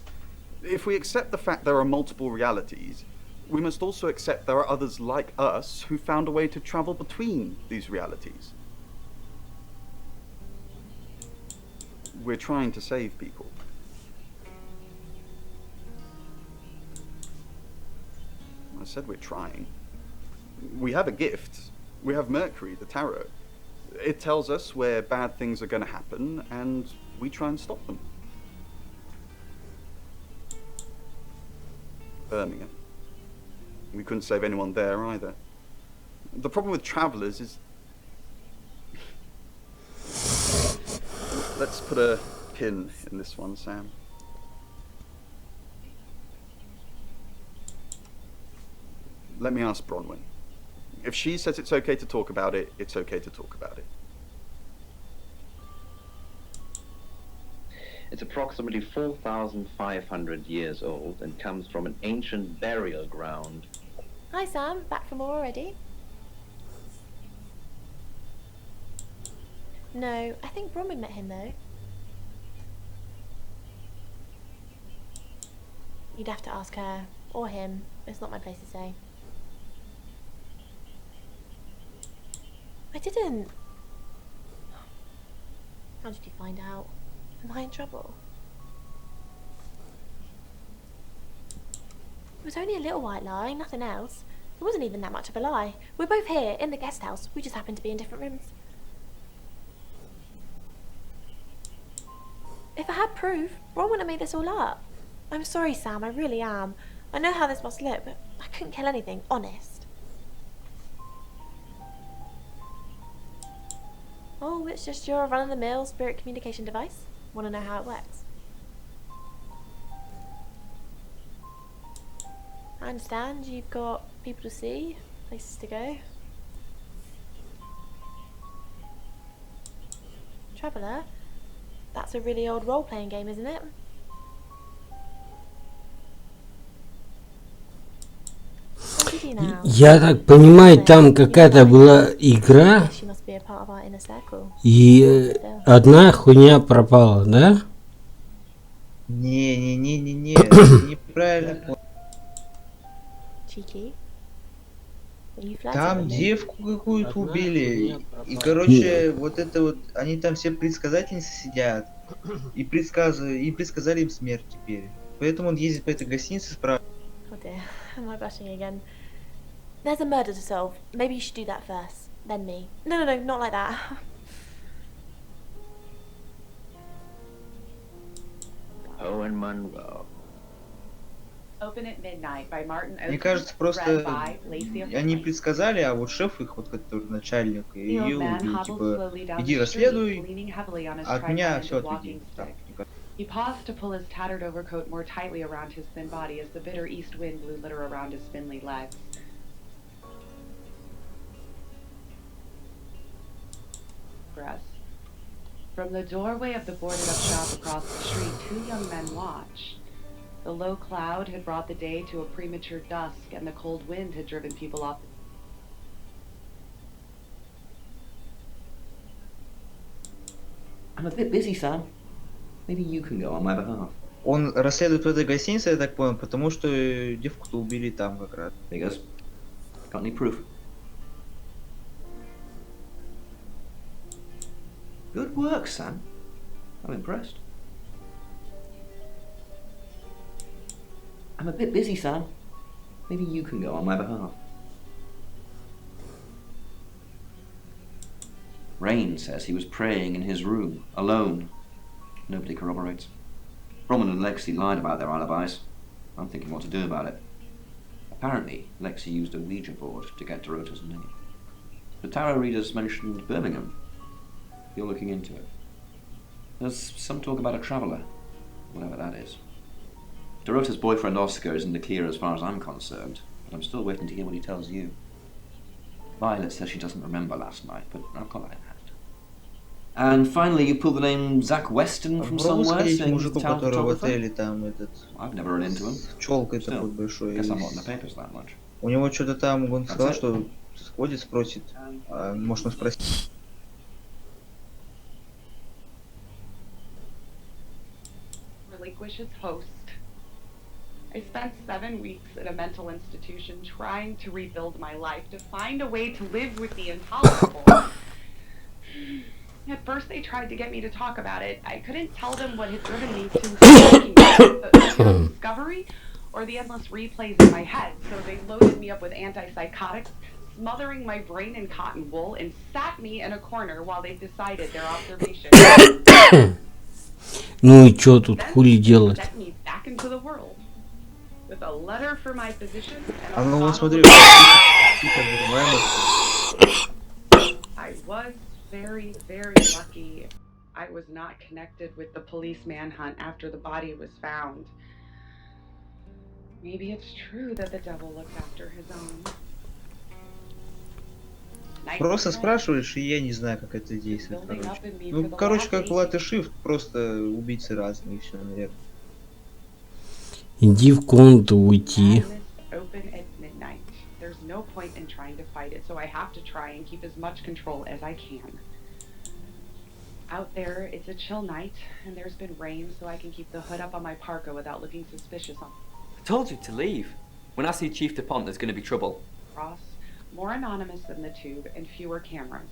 N: If we accept the fact there are multiple realities, we must also accept there are others like us who found a way to travel between these realities. We're trying to save people. I said we're trying. We have a gift. We have Mercury, the tarot. It tells us where bad things are going to happen, and we try and stop them. Birmingham. We couldn't save anyone there either. The problem with travelers is... Let's put a pin in this one, Sam. Let me ask Bronwyn. If she says it's okay to talk about it, it's okay to talk about it.
E: It's approximately 4,500 years old and comes from an ancient burial ground.
O: Hi Sam, back from war already? No, I think Bronwyn met him though. You'd have to ask her, or him. It's not my place to say. I didn't. How did you find out? Am I in trouble? It was only a little white lie, nothing else. It wasn't even that much of a lie. We're both here, in the guest house. We just happen to be in different rooms. If I had proof, Ron wouldn't have made this all up. I'm sorry, Sam, I really am. I know how this must look, but I couldn't kill anything, honest. Oh, it's just your run-of-the-mill spirit communication device? Want to know how it works? I understand you've got people to see, places to go. Traveller? That's a really old role-playing game, isn't it?
A: with you now.
B: Я так понимаю, там какая-то была игра,
A: She must be a part of our inner circle.
B: и одна хуйня пропала, да?
C: Не, ты неправильно понял.
A: Cheeky. Are you flirting
C: Там
A: with me?
C: девку какую-то убили. И, короче, вот это вот, они там все предсказательницы сидят. И предсказали им смерть теперь. Поэтому он ездит по этой гостинице спрашивает.
A: Oh dear, am I blushing again? There's a murder to solve. Maybe you should do that first, then me. No, not like that.
E: Owen Monroe.
Q: Open at Midnight by Martin
C: Мне кажется, просто они предсказали, а вот шеф их, вот который начальник, ее убил. Типа, иди расследуй, а от меня все отведи.
Q: He paused to pull his tattered overcoat more tightly around his thin body as the bitter east wind blew litter around his spindly legs. From the doorway of the boarded-up shop across the street, two young men watched. The low cloud had brought the day to a premature dusk, and the cold wind had driven people off.
K: I'm a bit busy, Sam. Maybe you can go on my behalf.
C: Он расследует в этой гостинице, я так понял, потому что девку-то убили там как раз.
K: There he goes. Got any proof? Good work, Sam. I'm impressed. I'm a bit busy, Sam. Maybe you can go on my behalf. Rain says he was praying in his room, alone. Nobody corroborates. Roman and Lexi lied about their alibis. I'm thinking what to do about it. Apparently, Lexi used a Ouija board to get Dorota's name. The tarot readers mentioned Birmingham. You're looking into it. There's some talk about a traveller, whatever that is. Dorota's boyfriend Oscar is in the clear as far as I'm concerned, but I'm still waiting to hear what he tells you. Violet says she doesn't remember last night, but I've got that in hand. And finally, you pulled the name Zach Weston from somewhere, saying he's the town photographer. I've never run into him.
C: Челкой такой большой.
K: Guess I'm not in the papers that much.
C: У него что-то там, он сказал, что сходит, спросит, можно спросить.
Q: Relinquish its host. I spent 7 weeks in a mental institution trying to rebuild my life, to find a way to live with the intolerable. At first they tried to get me to talk about it. I couldn't tell them what had driven me to the discovery or the endless replays in my head, so they loaded me up with antipsychotics, smothering my brain in cotton wool, and sat me in a corner while they decided their observation.
B: Ну и чё тут хули делать?
Q: Sent me back into the world with a letter for my physician and
C: А ну вот смотри.
Q: I was very, very lucky. I was not connected with the police manhunt after the body was found. Maybe it's true that the devil looks after his own.
C: Просто спрашиваешь, и я не знаю, как это действует, короче. Ну, короче, как Влад и Shift, просто убийцы разные, и все, наверное.
B: Иди в комнату уйти.
Q: There's no point in trying to fight it, so I have to try and keep as much control as I can. Out there, it's a chill night, and there's been rain, so I can keep the hood up on my parka without looking suspicious on.
R: I told you to leave. When I see Chief DuPont, there's going to be trouble.
Q: Cross, more anonymous than the tube, and fewer cameras.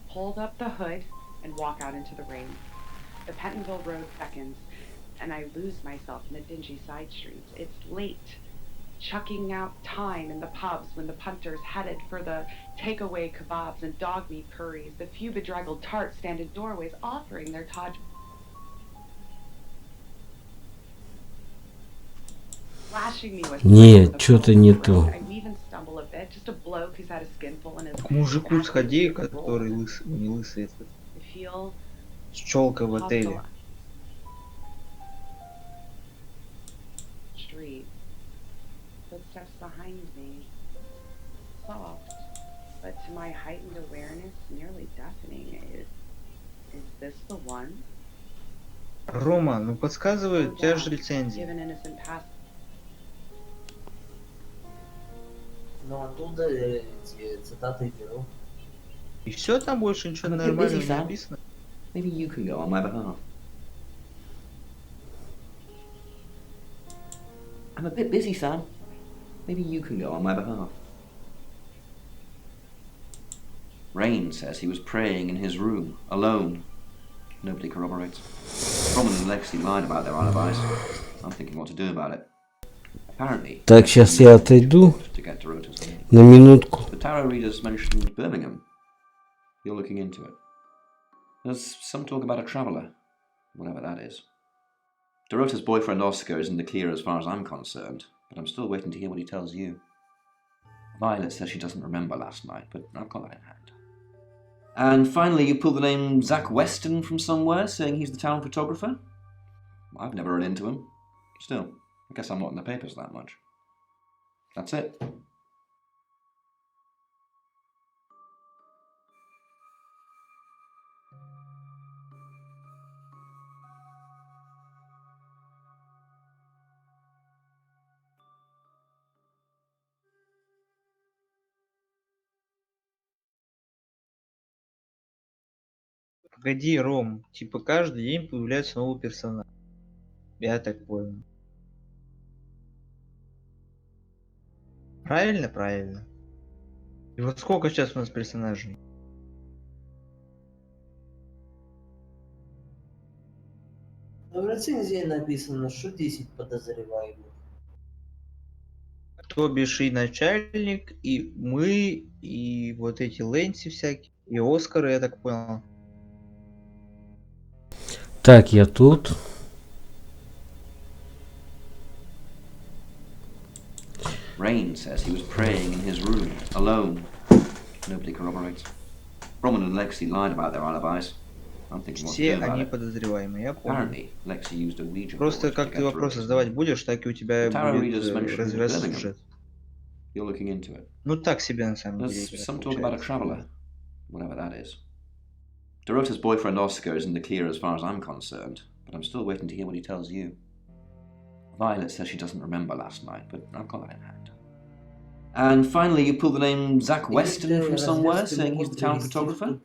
Q: Hold up the hood and walk out into the rain. The Pentonville Road beckons, and I lose myself in the dingy side streets. It's late. Chucking out time in the pubs when the punters headed for the takeaway kebabs and dog meat curries. The few bedraggled tarts stand in doorways offering their Taj. Flashing me with.
B: Нет, что-то не то.
Q: I even stumble a bit. Just a bloke who's had a skinful in his.
C: К мужику сходи, который лысый, не лысый, этот. С челкой в отеле.
Q: Footsteps behind me, soft, but to my heightened awareness, nearly deafening. Is this the one?
C: Рома, ну подсказывай, у тебя же лицензия.
F: Но оттуда эти цитаты героев.
C: И все там больше ничего
K: I'm a bit
C: нормального
K: busy,
C: не
K: Sam.
C: написано.
K: Maybe you can go on my behalf. I'm a bit busy, Sam. Maybe you can go on my behalf. Rain says he was praying in his room, alone. Nobody corroborates. Roman and Lexi lied about their alibis. I'm thinking what to do about it. Apparently,
B: Так, сейчас я отойду
K: to get to Rota's name.
B: на минутку.
K: The tarot readers mentioned Birmingham. You're looking into it. There's some talk about a traveller, whatever that is. Dorota's boyfriend Oscar is in the clear as far as I'm concerned, but I'm still waiting to hear what he tells you. Violet says she doesn't remember last night, but I've got that in hand. And finally, you pulled the name Zach Weston from somewhere, saying he's the town photographer? I've never run into him. Still, I guess I'm not in the papers that much. That's it.
C: Погоди, Ром, типа каждый день появляется новый персонаж. Я так понял. Правильно, правильно. И вот сколько сейчас у нас персонажей?
F: Но в рецензии написано, что 10 подозреваемых.
C: То бишь и начальник, и мы, и вот эти Лэнси всякие, и Оскары, я так понял.
B: Так, я тут.
K: Rain says he was praying in his room, alone. Nobody corroborates. Roman and Lexi lied about their alibis. I'm thinking what to
C: Все
K: do about
C: они
K: it.
C: подозреваемые, я понял.
K: Apparently, Lexi used a Ouija
C: Просто
K: board
C: как
K: to
C: ты
K: get
C: вопросы
K: Rota's
C: задавать
K: name.
C: будешь, так и у тебя
K: The tarot
C: будет
K: readers mentioned
C: развиваться
K: Birmingham.
C: сюжет.
K: You're looking into it.
C: Ну так себе на самом деле.
K: There's
C: игра
K: some talk about a
C: получается.
K: traveller, whatever that is. Dorota's boyfriend Oscar is in the clear as far as I'm concerned, but I'm still waiting to hear what he tells you. Violet says she doesn't remember last night, but I've got that in hand. And finally, you pulled the name Zach Weston from somewhere, saying he's the town photographer?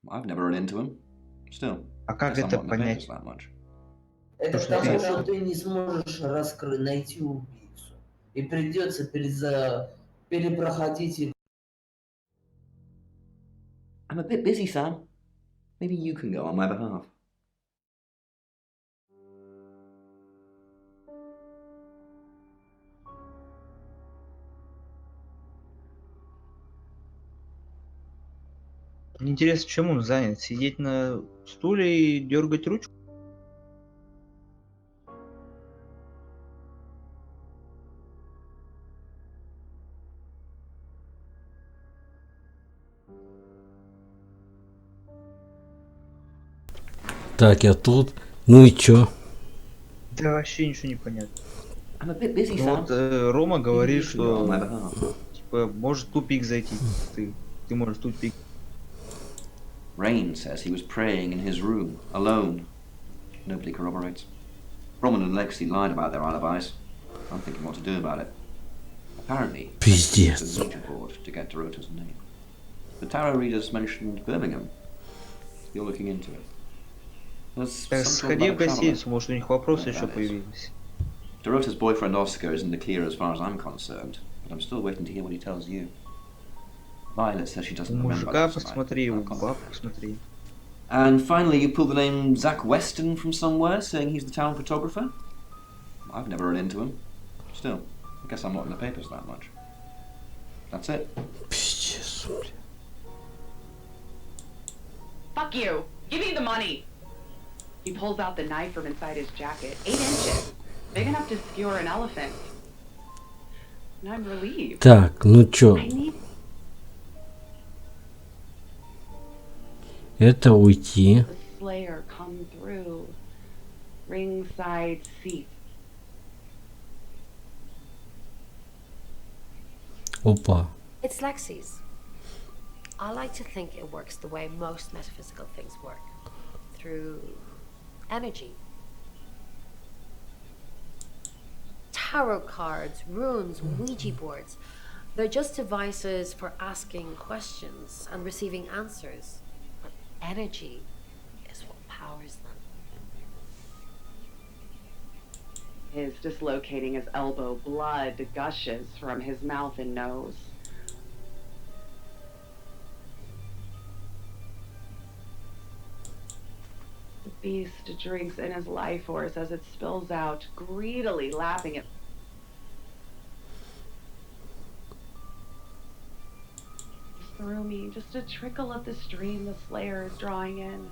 K: I've never run into him. Still,
C: А
K: I
C: как
K: guess I'm
C: это
K: not in the papers
C: понять?
K: that much.
F: Это
C: То, что
F: потому,
C: ты-
F: что ты не сможешь найти убийцу. И придется перепроходить игру.
K: I'm a bit busy, Sam. Maybe you can go on my behalf.
C: Мне интересно, чем он занят? Сидеть на стуле и дергать ручку?
B: Так, я тут. Ну и чё?
C: Да вообще ничего не понятно.
K: I'm a bit busy,
C: Ну
K: Sam.
C: вот Рома говорит,
K: Maybe you can go on my
C: что
K: behalf.
C: типа может в тупик зайти. Ты можешь в тупик.
K: Rain says he was praying in his room, alone. Nobody corroborates. Roman and Lexi lied about their alibis. I'm thinking what to do about it. Apparently,
B: Пиздец.
K: it's a Ouija board to get Dorota's name. The tarot readers mentioned Birmingham. You're looking into it. There's
C: Так
K: some talk
C: сходи
K: about
C: в
K: a traveller.
C: гостиницу, может у них вопросы
K: Whatever
C: еще
K: that is.
C: появились.
K: Dorota's boyfriend Oscar is in the clear as far as I'm concerned, but I'm still waiting to hear what he tells you. Violet says she
C: У
K: doesn't remember
C: мужика
K: last night.
C: посмотри, у
K: I've got
C: баб
K: that.
C: посмотри.
K: And finally, you pulled the name Zach Weston from somewhere, saying he's the town photographer? I've never run into him. Still, I guess I'm not in the papers that much. That's it.
B: Пиздец.
Q: Fuck you! Give me the money! He pulls out the knife from inside his jacket. 8 inches. Big enough to skewer an elephant. And I'm relieved.
B: Так, ну чё?
Q: I need...
B: Это уйти.
Q: The slayer come through. Ringside seat.
B: Опа.
H: It's Lexi's. I like to think it works the way most metaphysical things work. Through energy. Tarot cards, runes, Ouija boards. They're just devices for asking questions and receiving answers. But energy is what powers them.
Q: His dislocating his elbow, blood gushes from his mouth and nose. The beast drinks in his life force as it spills out, greedily lapping it. Through me, just a trickle of the stream the Slayer is drawing in.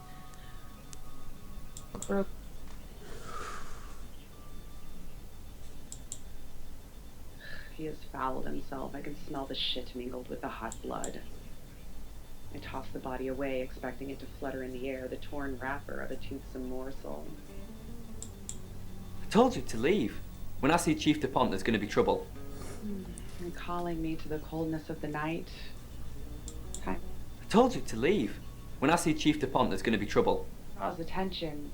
Q: He has fouled himself. I can smell the shit mingled with the hot blood. I toss the body away, expecting it to flutter in the air, the torn wrapper of a toothsome morsel.
R: I told you to leave. When I see Chief DuPont, there's going to be trouble.
Q: And calling me to the coldness of the night.
R: I told you to leave. When I see Chief DuPont, there's going to be trouble.
Q: Draws attention.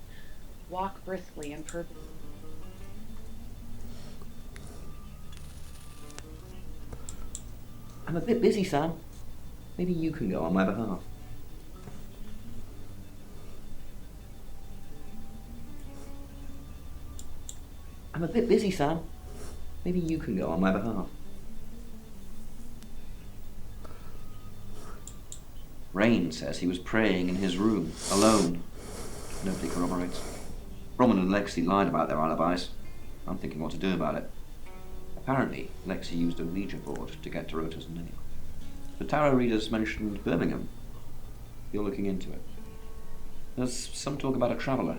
Q: Walk briskly and purposely.
K: I'm a bit busy, Sam. Maybe you can go on my behalf. I'm a bit busy, Sam. Maybe you can go on my behalf. Rain says he was praying in his room, alone. Nobody corroborates. Roman and Lexi lied about their alibis. I'm thinking what to do about it. Apparently, Lexi used a Ouija board to get to Rota's name. The tarot readers mentioned Birmingham. You're looking into it. There's some talk about a traveller,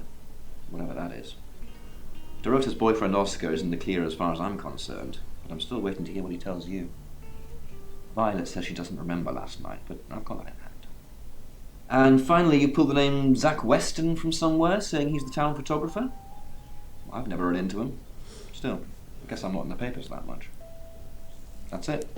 K: whatever that is. Dorota's boyfriend Oscar is in the clear as far as I'm concerned, but I'm still waiting to hear what he tells you. Violet says she doesn't remember last night, but I've got that in hand. And finally, you pulled the name Zach Weston from somewhere, saying he's the town photographer? Well, I've never run into him. Still, I guess I'm not in the papers that much. That's it.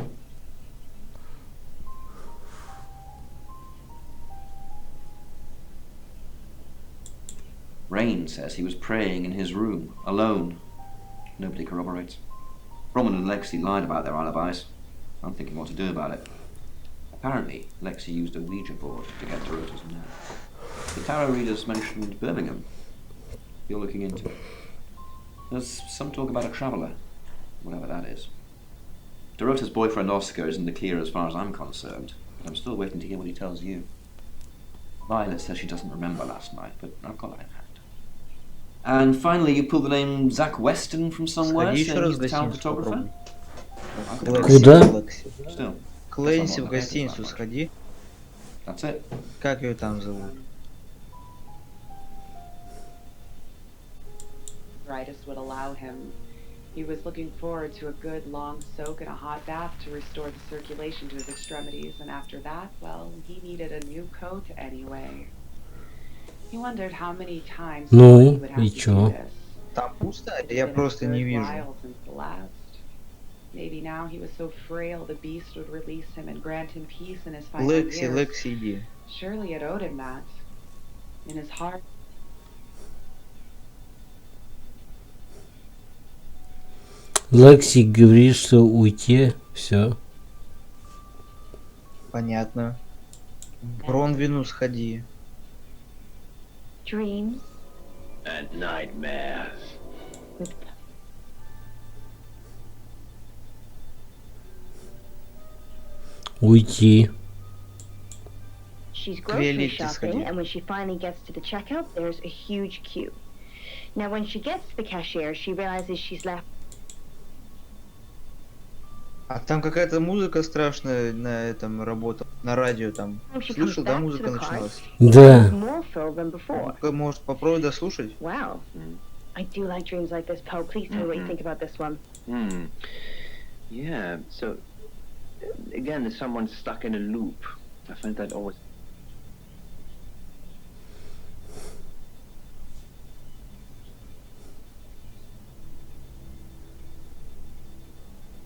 K: Rain says he was praying in his room, alone. Nobody corroborates. Roman and Lexi lied about their alibis. I'm thinking what to do about it. Apparently, Lexi used a Ouija board to get to Rota's name. The tarot readers mentioned Birmingham. You're looking into it. There's some talk about a traveller, whatever that is. Dorota's boyfriend Oscar is in the clear as far as I'm concerned, but I'm still waiting to hear what he tells you. Violet says she doesn't remember last night, but I've got that in hand. And finally, you pulled the name Zach Weston from somewhere, saying he's the town photographer?
B: Куда?
K: Still.
C: Клэнси в гостиницу сходи.
K: That's it.
C: Как ее там зовут?
Q: Arthritis would allow him. He was looking forward to a good long soak in a hot bath to restore the circulation to his extremities, and after that, well, he needed a new coat anyway. He wondered how many times he would have to do this.
C: Там пусто? Я просто не вижу.
Q: Since the last. Maybe now he was so frail the beast would release him and grant him peace in his final years.
C: Лекси, иди.
Q: Surely it owed him that. In his heart.
B: Лекси говорит, что уйти, все.
C: Понятно. В Бронвину сходи.
A: Dreams.
E: And nightmares.
B: Уйти.
A: She's grocery shopping, and when she finally gets to the checkout, there's a huge queue. Now, when she gets to the cashier, she realizes she's left.
C: А там какая-то музыка страшная на этом работала, на радио там. Слышал, да, музыка начиналась?
B: Да.
C: Ну-ка, может, попробуй дослушать?
A: Wow. I do like dreams like this, Poe. Please tell me what you think about this one.
E: Yeah, so again, there's someone stuck in a loop. I find that always.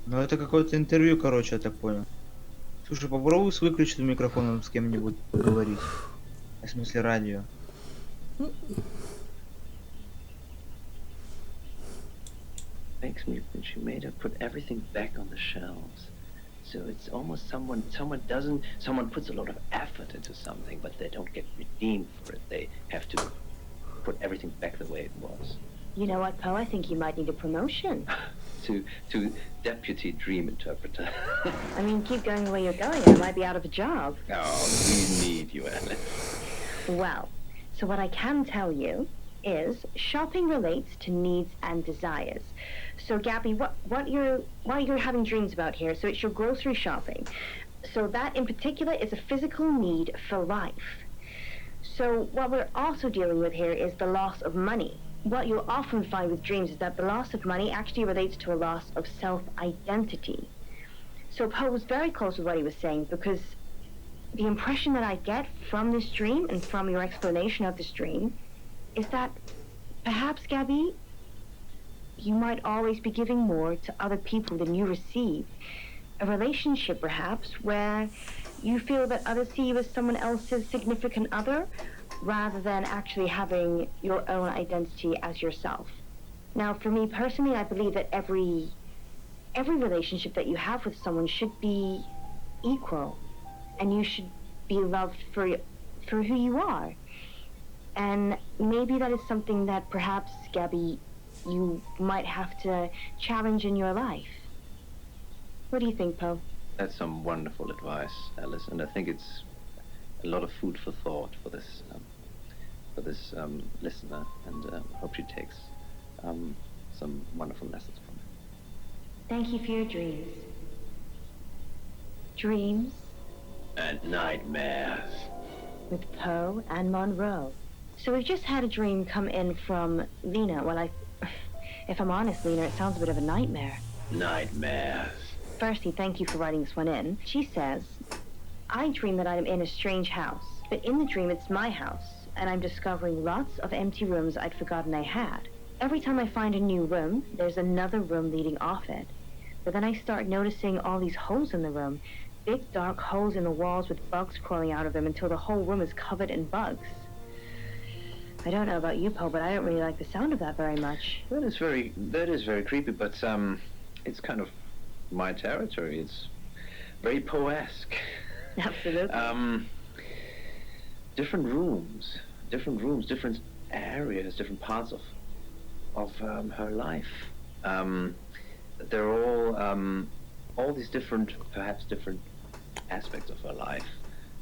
C: Ну, это какое-то интервью, короче, я так понял. Слушай, попробуй с выключенным микрофоном с кем-нибудь поговорить. В смысле, радио.
E: Makes me think she made her put everything back on the shelves. So it's almost someone puts a lot of effort into something, but they don't get redeemed for it. They have to put everything back the way it was.
A: You know what, Poe? I think you might need a promotion.
E: To deputy dream interpreter.
A: I mean, keep going the way you're going, I might be out of a job.
E: Oh, we need you, Alice.
A: Well, so what I can tell you is shopping relates to needs and desires. So Gabby, what you're having dreams about here, so it's your grocery shopping. So that in particular is a physical need for life. So what we're also dealing with here is the loss of money. What you'll often find with dreams is that the loss of money actually relates to a loss of self-identity. So Poe was very close with what he was saying, because the impression that I get from this dream and from your explanation of this dream is that perhaps, Gabby, you might always be giving more to other people than you receive. A relationship, perhaps, where you feel that others see you as someone else's significant other, rather than actually having your own identity as yourself. Now, for me personally, I believe that every relationship that you have with someone should be equal, and you should be loved for who you are. And maybe that is something that perhaps, Gabby, you might have to challenge in your life. What do you think, Poe?
E: That's some wonderful advice, Alice, and I think it's a lot of food for thought for this listener, and hope she takes some wonderful lessons from it.
A: Thank you for your dreams. Dreams
E: And nightmares.
A: with Poe and Monroe. So we've just had a dream come in from Lena. Well, if I'm honest, Lena, it sounds a bit of a nightmare.
E: Nightmares.
A: Firstly, thank you for writing this one in. She says, I dream that I'm in a strange house, but in the dream it's my house, and I'm discovering lots of empty rooms I'd forgotten I had. Every time I find a new room, there's another room leading off it. But then I start noticing all these holes in the room, big dark holes in the walls with bugs crawling out of them until the whole room is covered in bugs. I don't know about you, Poe, but I don't really like the sound of that very much.
E: That is very creepy, but it's kind of my territory. It's very Poe-esque.
A: Absolutely.
E: Different rooms, different areas, different parts of her life. They're all these different aspects of her life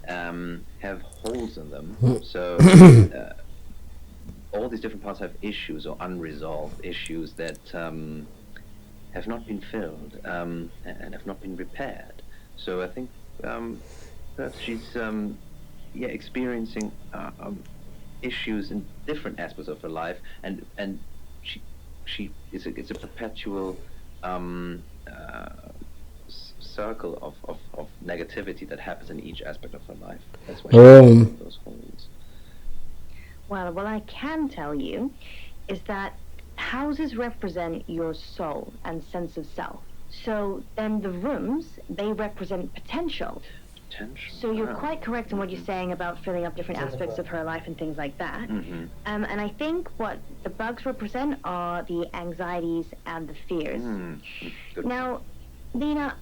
E: have holes in them. So all these different parts have issues or unresolved issues that have not been filled and have not been repaired. So I think perhaps she's experiencing issues in different aspects of her life, and it's a perpetual circle of negativity that happens in each aspect of her life. That's why she has those holes.
A: Well, what I can tell you is that houses represent your soul and sense of self. So then the rooms, they represent potential. So you're quite correct in what you're saying about filling up different aspects of her life and things like that. And I think what the bugs represent are the anxieties and the fears. Now, Lena,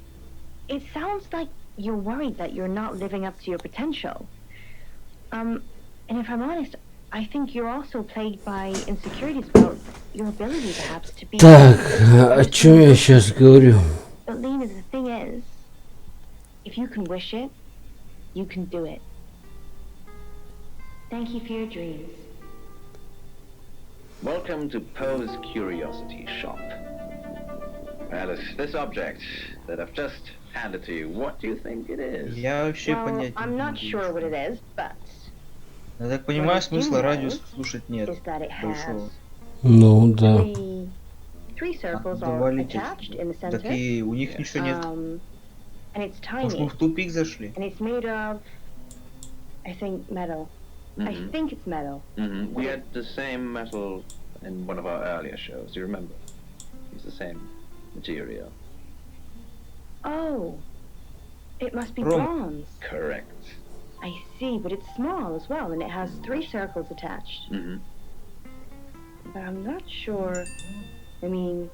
A: it sounds like you're worried that you're not living up to your potential. And if I'm honest, I think you're also plagued by insecurities about your ability perhaps to be...
B: Так, о чем я сейчас говорю?
A: But Lena, the thing is, if you can wish it, you can do it. Thank you for your dreams.
E: Welcome to Poe's Curiosity Shop. Alice, this object that I've just handed to you, what do you think it is?
A: Well, I'm not sure what it is, but...
C: Я так понимаю, смысла радио слушать нет.
A: Is that it
C: Большого.
B: Ну, да.
A: Three circles are
C: Добавите.
A: attached in the center.
C: Такие, у них ничего нет.
A: And it's
C: Может, мы
A: tiny.
C: в тупик зашли?
A: And it's made of, I think, metal. I think it's metal.
E: We had the same metal in one of our earlier shows, do you remember? It's the same material.
A: Oh, it must be
E: Bronze.
A: bronze.
E: Correct.
A: I see, but it's small as well, and it has 3 circles attached. But I'm not sure. I mean,